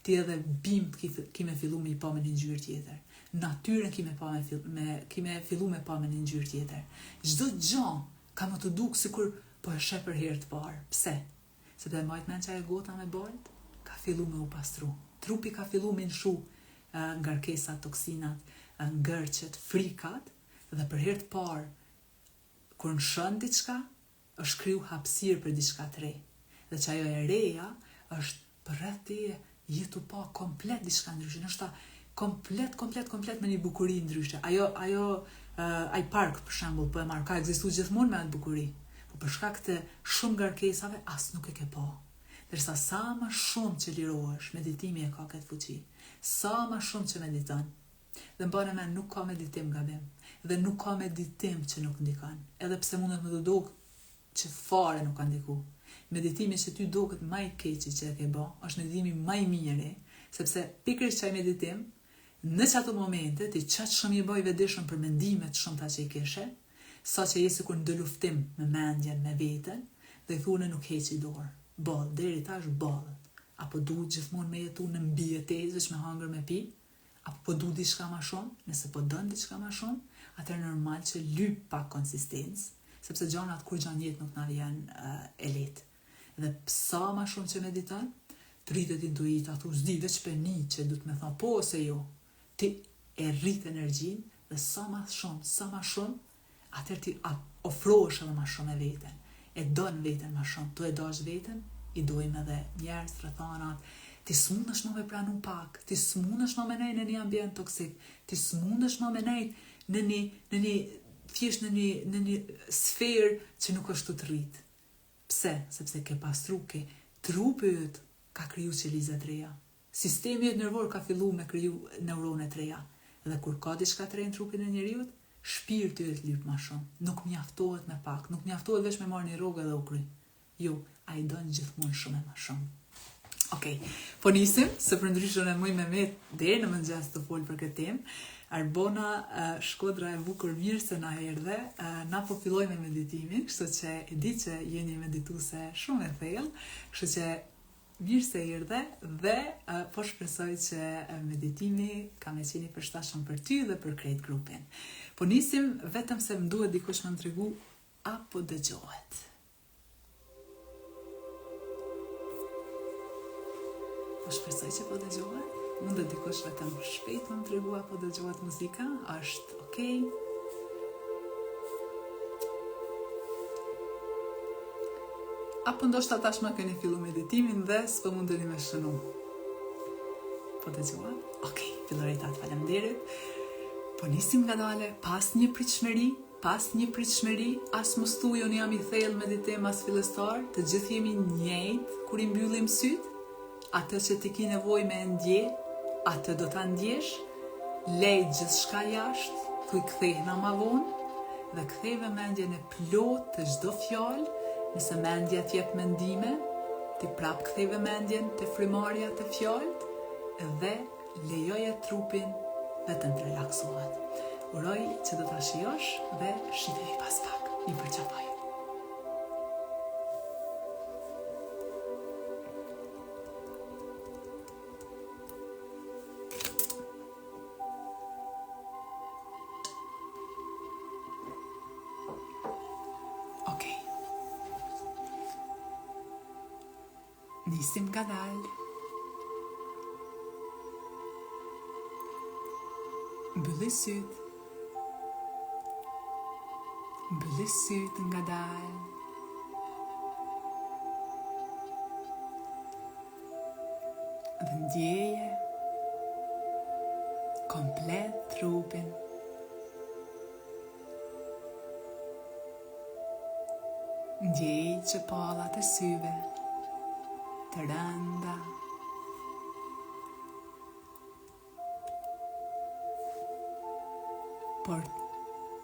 A: ti edhe bimt kime fillu me i pa me një ngjyrë tjetër. Natyrën kime fillu me pa me një ngjyrë tjetër. Çdo gjë ka më të duk sikur po e sheh për herë të parë. Pse? Sepse mbajt mend që ajo gota me balt ka fillu me u pastru. Trupi ka fillu me nshu ngarkesat, toksinat, ngërçet, frikat dhe për herë të parë kur nshon diçka, është kriju hapësirë për diçka të re. Dhe që ajo e reja është për rreth teje jetu pa komplet diçka ndryshe. Nështë komplet me një bukuri ndryshe. Ai park për shembull po e marr, ka ekzistuar gjithmonë me atë bukuri. Po për shkak të shumë ngarkesave as nuk e ke pa. Derisa sa më shumë që lirohesh, meditimi e ka këtë fuqi. Sa më shumë që mediton. Dhe mbane me nuk ka meditim gabim. Dhe nuk ka meditim që nuk ndikon. Edhe pse mundet me të duk që fare nuk ka ndiku. Meditimi që ty duket më i keqi që e ke bë, është meditimi më i miri, sepse pikërisht çaj meditim, në çato momente ti çaq shumë i bëj vetëdijshëm për mendimet shumëta që i keshe, sa që je sikur në luftim me mendjen, me veten, dhe i thunë nuk heqi dorë. Boll, deri tash bollet. Apo duhet gjithmonë me jetu në mbijetesë që me hangër me pi, apo po duhet diçka më shumë, nëse po don diçka më shumë, atëherë normal që lyp pa konsistencë, sepse gjanat kur gjanë jetë nuk na vjen e lehtë. Dhe sa më shumë që mediton, të rritet intuita, thu s'di veç për një që du të me tha po ose jo, ti e rrit energjinë dhe sa më shumë, atëherë ti ofrohesh edhe më shumë e veten, e don veten më shumë, tu e dosh veten, i dojmë edhe njerëz, rrethanat, ti s'mundesh më me pranu pak, ti s'mundesh më me nejt në një ambient toksik, ti s'mundesh më me nejt në një sferë që nuk është të rrit. Pse? Sepse ke pastru, ke trupi yt ka kriju qelizat të reja. Sistemi yt nervor ka fillu me kriju neurone të reja. Dhe kur ka diçka të re në trupin e njeriut, shpirti yt lyp më shumë. Nuk mjaftohet me pak, nuk mjaftohet veç me marrë një rrogë dhe u kry. Jo, ai don gjithmonë shumë më shumë. Okej, po nisim, se për ndryshën e muj me deri në mëngjes të fol për këtë temë. Arbona Shkodra e bukur mirë se na erdhe, na po filloj me meditimin, kështu që e di që jeni medituse shumë e thellë, kështu që mirë se erdhe dhe po shpresoj që meditimi ka me qeni përshtatshëm për ty dhe për krejt grupin. Po nisim vetëm se më duhet dikush më tregu apo dëgjohet. Po shpresoj që po dëgjohet. Mund dhe dikush vetëm shpejt më tregu apo dëgjohet muzika, është okej. Apo ndoshta tashmë keni fillu meditimin dhe s'po mundeni me shënu. Po dëgjohet? Okej, filloritat, faleminderit. Po nisim ngadalë, pas një pritshmëri, as mos thuaj unë jam i thellë meditim as fillestar, të gjithë jemi njëjtë kur i mbyllim syt. Atë që ti ki nevojë me ndje, atë do ta ndjesh, lej gjithçka jashtë, thuj kthehna ma vonë, dhe ktheve mendjen e plot të çdo fjalë. Nëse mendja t'jep mendime, ti prap ktheve mendjen te frymarrja të fjalët dhe lejoje trupin vetëm të relaksohet. Uroj që do ta shijosh dhe shihemi pas pak. I përqafoj. Nisim ngadalë. Mbylli syt. Mbylli syt ngadalë. Dhe ndjeje komplet trupin. Ndjej që pallat e syve të rënda, por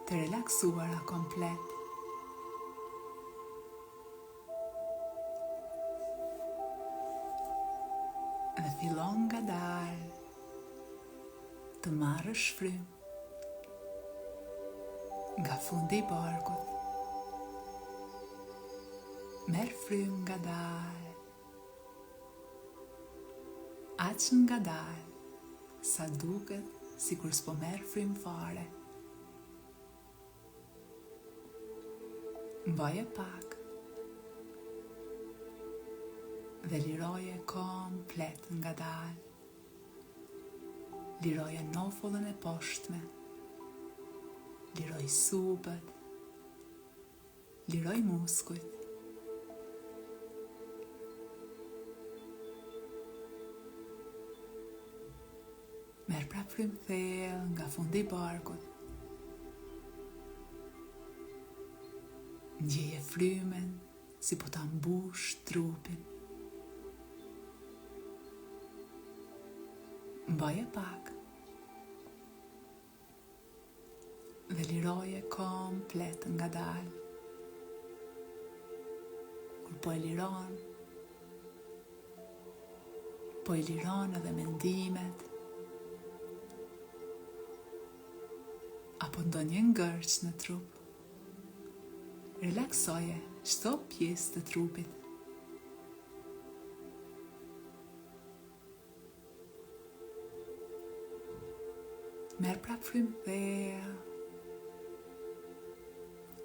A: të relaksuara komplet. Dhe fillon ngadalë të marrësh frymë nga fundi i barkut. Merr frymë ngadalë. Aq ngadalë sa duket sikur s'po merr frymë fare. Mbaje pak dhe liroje komplet ngadalë. Liroje nofullën e poshtme. Liroj supët. Liroj muskujt. Merr prap frymë thellë nga fundi i barkut. Ndjeje frymen si po ta mbush trupin. Mbaje pak dhe liroje komplet ngadalë. Kur po e liron, po e liron edhe mendimet, apo ndonjë ngërç në trup. Relaksoje çdo pjesë të trupit. Merr prap frymë thellë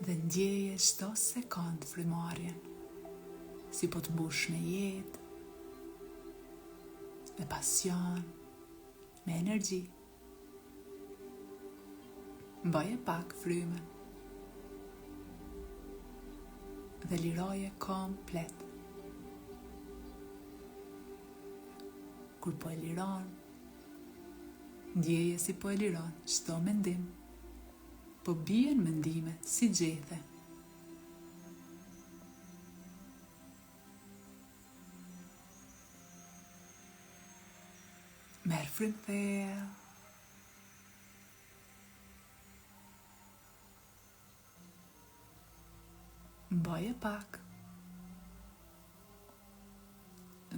A: dhe ndjeje çdo sekond frymarrjen, si po të mbush me jetë, me pasion, me energji. Mbaje pak frymen dhe liroje komplet. Kur po e liron, ndjeje si po e liron çdo mendim, po bien mendimet si gjethe. Merr frymë thellë. Mbaje pak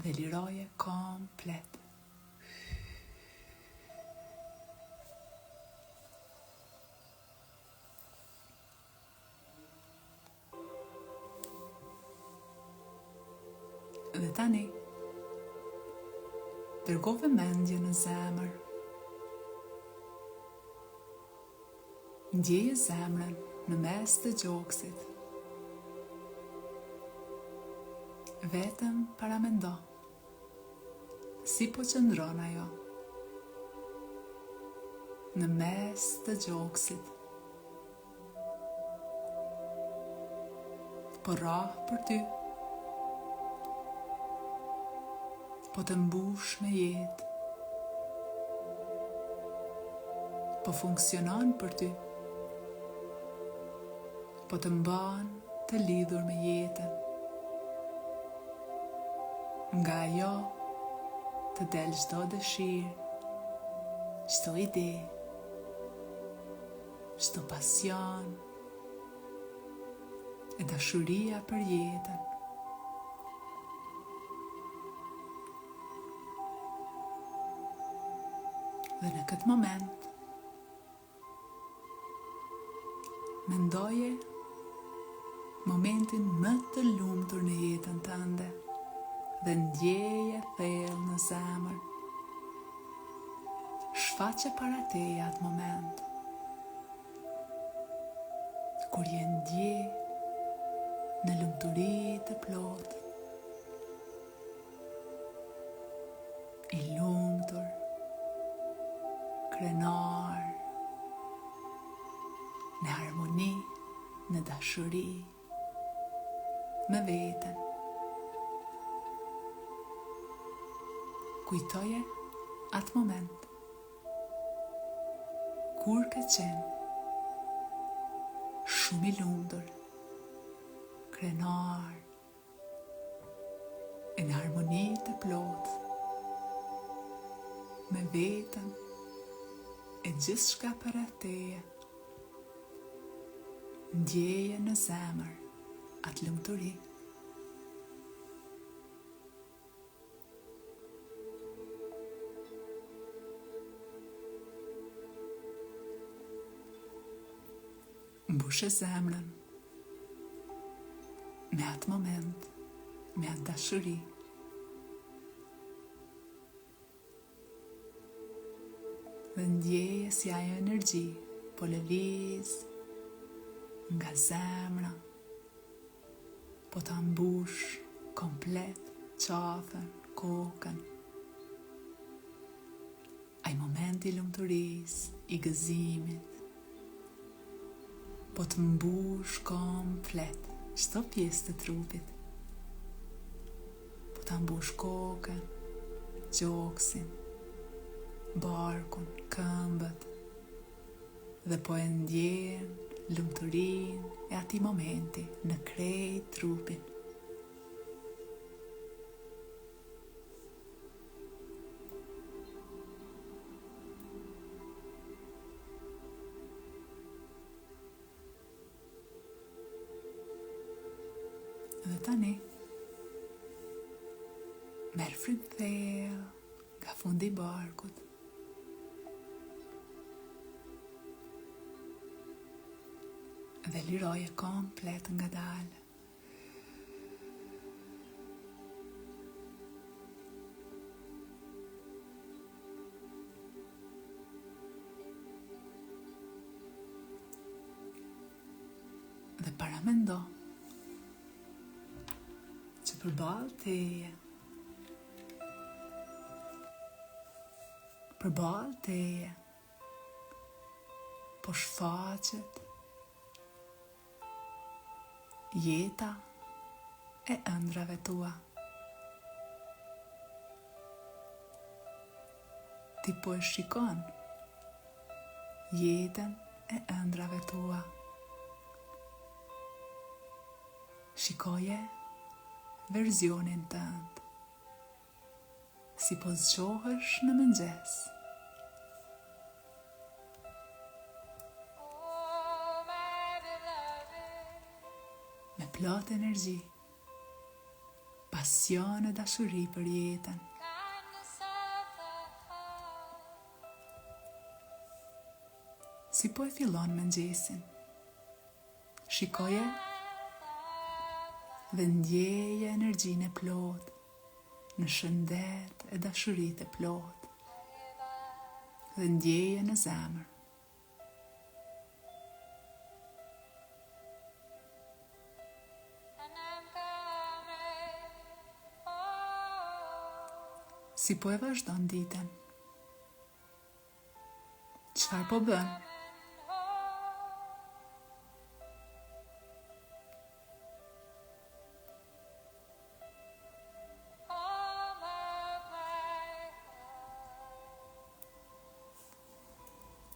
A: dhe liroje komplet. Dhe tani, dërgove mendjen në zemër. Ndjeje zemrën në mes të gjoksit. Vetëm paramendo si po qëndron ajo në mes të gjoksit. Po rrah për ty, po të mbush me jetë, po funksionon për ty, po të mban të lidhur me jetën. Nga ajo të del çdo dëshirë, çdo ide, çdo pasion, e dashuria për jetën. Dhe në këtë moment, mendoje momentin më të lumtur në jetën tënde dhe ndjeje thellë në zemër. Shfaqe para teje atë moment, kur je ndje në lumturi të plot, i lumtur, krenar, në harmoni, në dashuri, me veten. Kujtoje atë moment, kur ke qenë shumë i lumtur, krenar, e në harmoni të plot, me veten e gjithçka për teje, ndjeje në zemër atë lumturi. Mbushe zemrën me atë moment, me atë dashuri. Dhe ndjeje si ajo energji po lëviz nga zemra, po ta mbush komplet qafën, kokën. Ai momenti i lumturisë, i gëzimit, po të mbush komplet çdo pjesë të trupit. Po ta mbush kokën, gjoksin, barkun, këmbët, dhe po e ndjen lumturinë e atij momenti në krejt trupin. Dhe tani, merr frymë thellë nga fundi i barkut. Dhe liroje komplet nga dalë. Dhe paramendo që përballë teje, po shfaqet jeta e ëndrave tua. Ti po e shikon jetën e ëndrave tua. Shikoje verzionin tënd, si po zgjohesh në mëngjes. Me plot energji, pasion e dashuri për jetën. Si po e fillon mëngjesin, shikoje dhe ndjeje energjinë e plot, në shëndet e dashurit e plot, dhe ndjeje në zemër. Si po e vazhdon ditën? Çfarë po bën?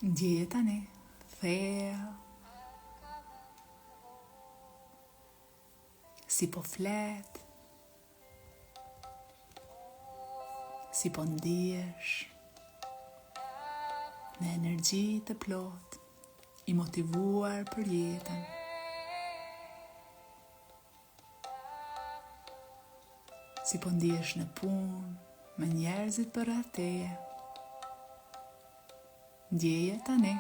A: Ndjeje tani thellë, si po flet, si po ndihesh në energji të plot, i motivuar për jetën. si po ndihesh në punë, me njerëzit përreth teje. Ndjeje tani.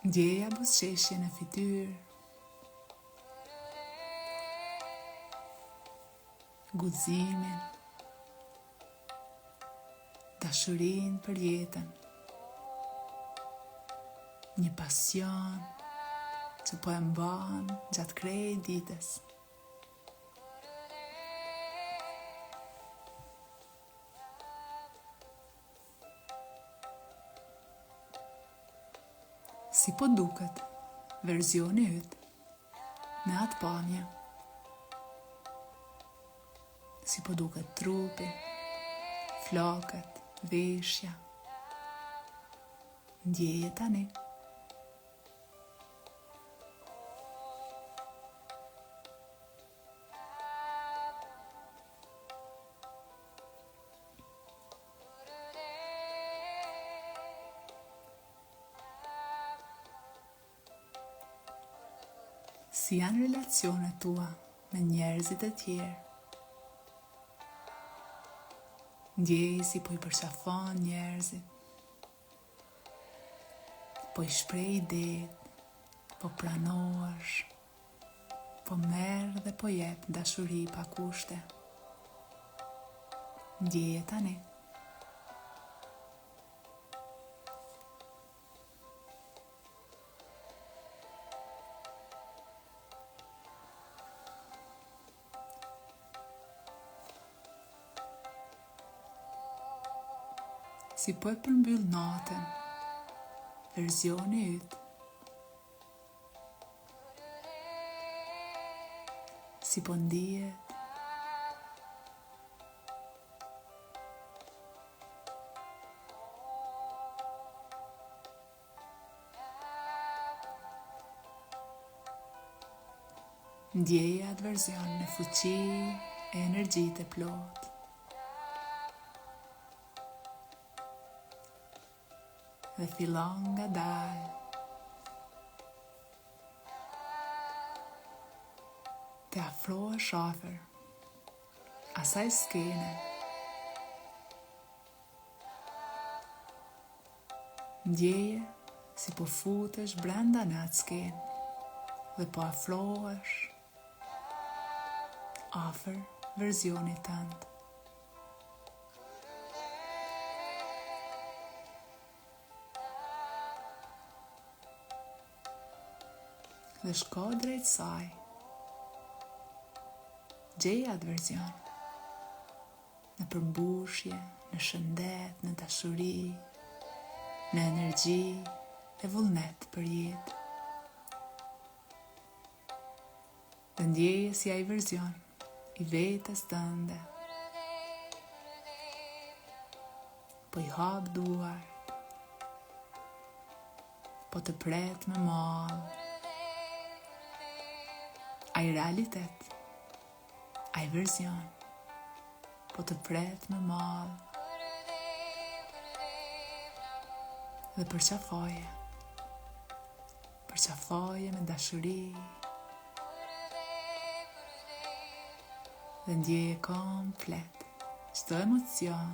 A: Ndjeja buzëqeshje në fytyrë, guximin, dashurinë për jetën, një pasion që po e mban gjatë krejt ditës. Si po duket versioni yt në atë pamje. Si po duket trupi, flokët, veshja. Ndjeje tani. Si janë relacionet tua me njerëzit e tjerë? Ndjej si po I përqafon njerëzit, po I shpreh idetë, po pranohesh, po merr dhe po jep dashuri pa kushte. Ndjeje tani. Si po e përmbyll natën, versioni yt. Si po ndihet. Ndjeje atë version në fuqi e energjitë e plotë. Dhe fillon nga dalë. Të afrohesh afër asaj skene. Ndjeje si po futesh brenda në atë skenë dhe po afrohesh afër versionit tënd. Dhe shko drejt saj. Gjej atë version. Në përmbushje, në shëndet, në dashuri, në energji e vullnet për jetë. Dhe ndjeje si ai version I vetes tënde. Po I hap duart. Po të pret me mall. Ai realitet, ai version, po të pret me mall dhe përqafoje me dashuri dhe ndjeje komplet çdo emocion.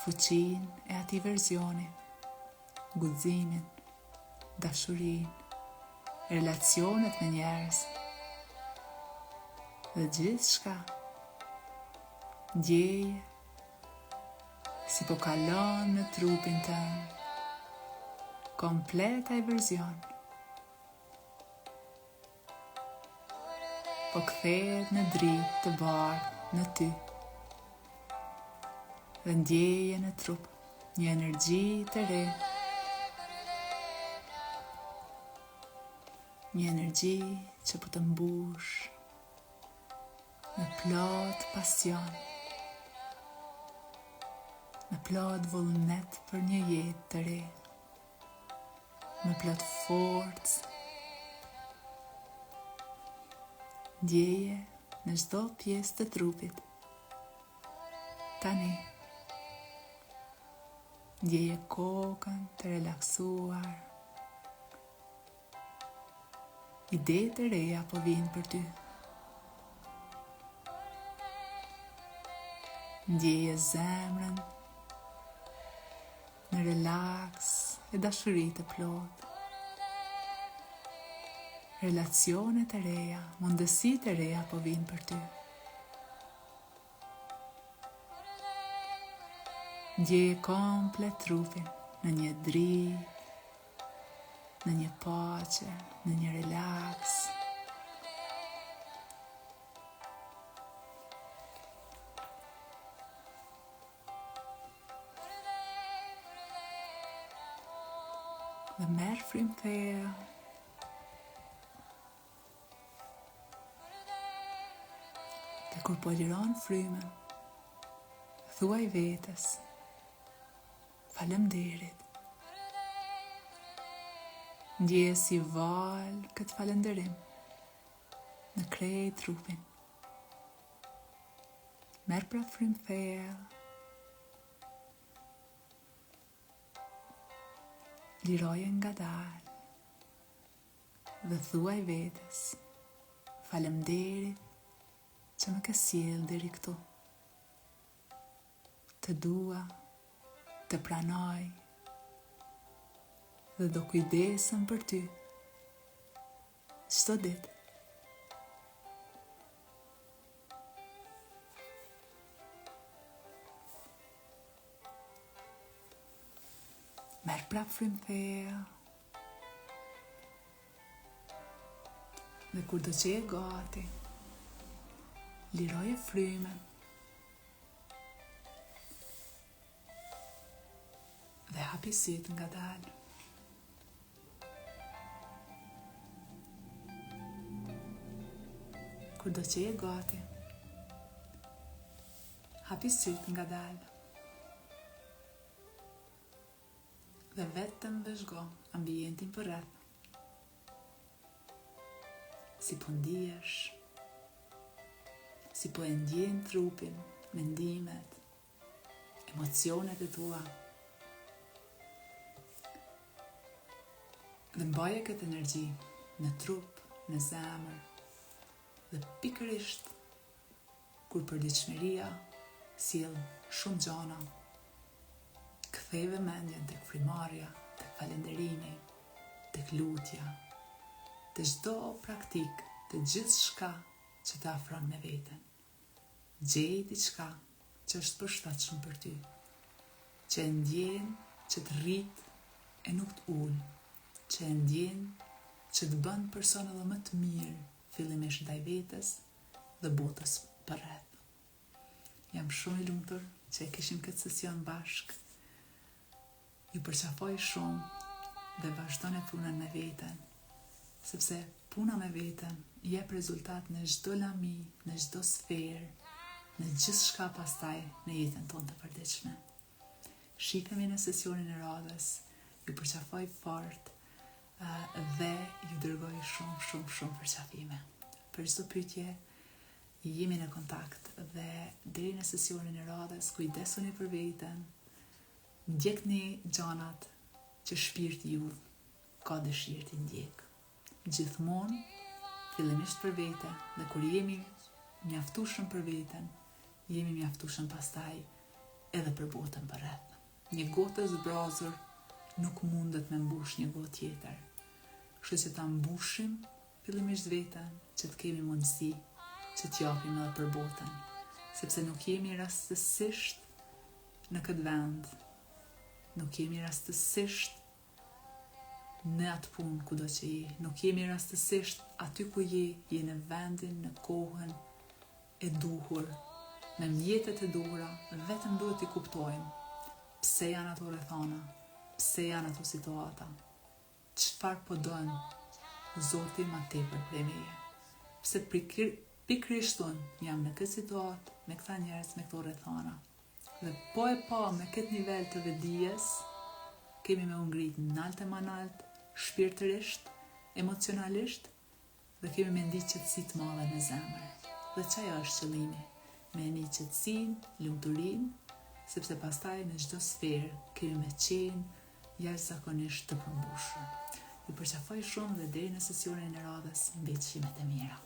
A: Fuqin e atij versioni, guximin, dashurin, relacionet me njerëz dhe gjithë shka. Ndjeje si po kalon në trupin tënd, komplet ai version. Po kthehet në dritë të bardhë në ty. Dhe ndjeje në trup një energji të re. Një energji që po të mbush me plot pasion, me plot vullnet për një jetë të re. me plot forcë. Ndjeje në çdo pjesë të trupit. Tani, ndjeje kokën të relaksuar. Ide të reja po vinë për ty. Ndjeje zemrën në relaks e dashuri të plot. Relacionet e reja, mundësitë e reja po vinë për ty. Ndjeje komplet trupin në një dritë, në një paqe, në një relaks. Dhe merr frymë thellë. Dhe kur po liron frymën, thuaj vetes: faleminderit. Ndjeje si val këtë falënderim në krejt trupin. Merr pra frymë thellë. Liroje ngadalë dhe thuaj vetes: faleminderit që më ke sjellë deri këtu. Të dua, të pranoj dhe do kujdesem për ty çdo ditë. Merr prap frymë thellë. Dhe kur do që je gati, liroje frymën dhe hapi sytë ngadalë. Kur do që je gati, hapi sytë ngadalë. Dhe vetëm vëzhgo ambientin përreth. Si po ndihesh, si po e ndjen trupin, mendimet, emocionet e tua. Dhe mbaje këtë energji në trup, në zemër, dhe pikërisht kur përditshmëria sjell shumë gjana, ktheve mendjen tek frymëmarrja, tek falënderimi, tek lutja, të çdo praktik, të gjithçka që të afron me veten. Gjej diçka që është përshtatshëm për ty, që e ndjen që të rrit e nuk të ul, që e ndjen që të bën person edhe më të mirë, fillimisht ndaj vetes dhe botës përreth. Jam shumë i lumtur që e kishim këtë sesion bashkë. Ju përqafoj shumë dhe vazhdoni punën me veten, sepse puna me veten jep rezultat në çdo lami, në çdo sferë, në gjithçka pastaj në jetën tonë të përditshme. Shikemi në sesionin e radhës. Ju përqafoj fort dhe ju dërgoj shumë përqafime. Për çdo pyetje jemi në kontakt dhe deri në sesionin e radhës kujdesuni për veten. Ndjekni gjanat që shpirti ju ka dëshirë të ndjek. Gjithmonë, fillimisht për vete, dhe kur jemi mjaftueshëm për veten, jemi mjaftueshëm pastaj edhe për botën përreth. Një gotë e zbrazur nuk mundet me mbush një gotë tjetër. Kështu që ta mbushim fillimisht veten, që të kemi mundësi që t'japim edhe për botën, sepse nuk jemi rastësisht në këtë vend. Nuk jemi rastësisht në atë punë kudo që je. Nuk jemi rastësisht aty ku je në vendin, në kohën e duhur, me mjetet e duhura, vetëm duhet t'i kuptojmë pse janë ato rrethana, pse janë ato situata, çfarë po don Zoti ma tepër prej meje. Pse pikërisht unë jam në këtë situatë, me këta njerëz, me këto rrethana. Dhe po e pa me këtë nivel të vedijes, kemi me u ngrit nalt e manalt shpirtërisht, emocionalisht, dhe kemi me ndi qëtësi të madhe në zemër. Dhe qaja është qëllimi, me një qëtësin, lumëturin, sepse pastaj në çdo sferë kemi me qenë jashtëzakonisht të përmbushur. Ju përqafoj shumë dhe deri në sesionin e radhës, mbetëshimet e mira.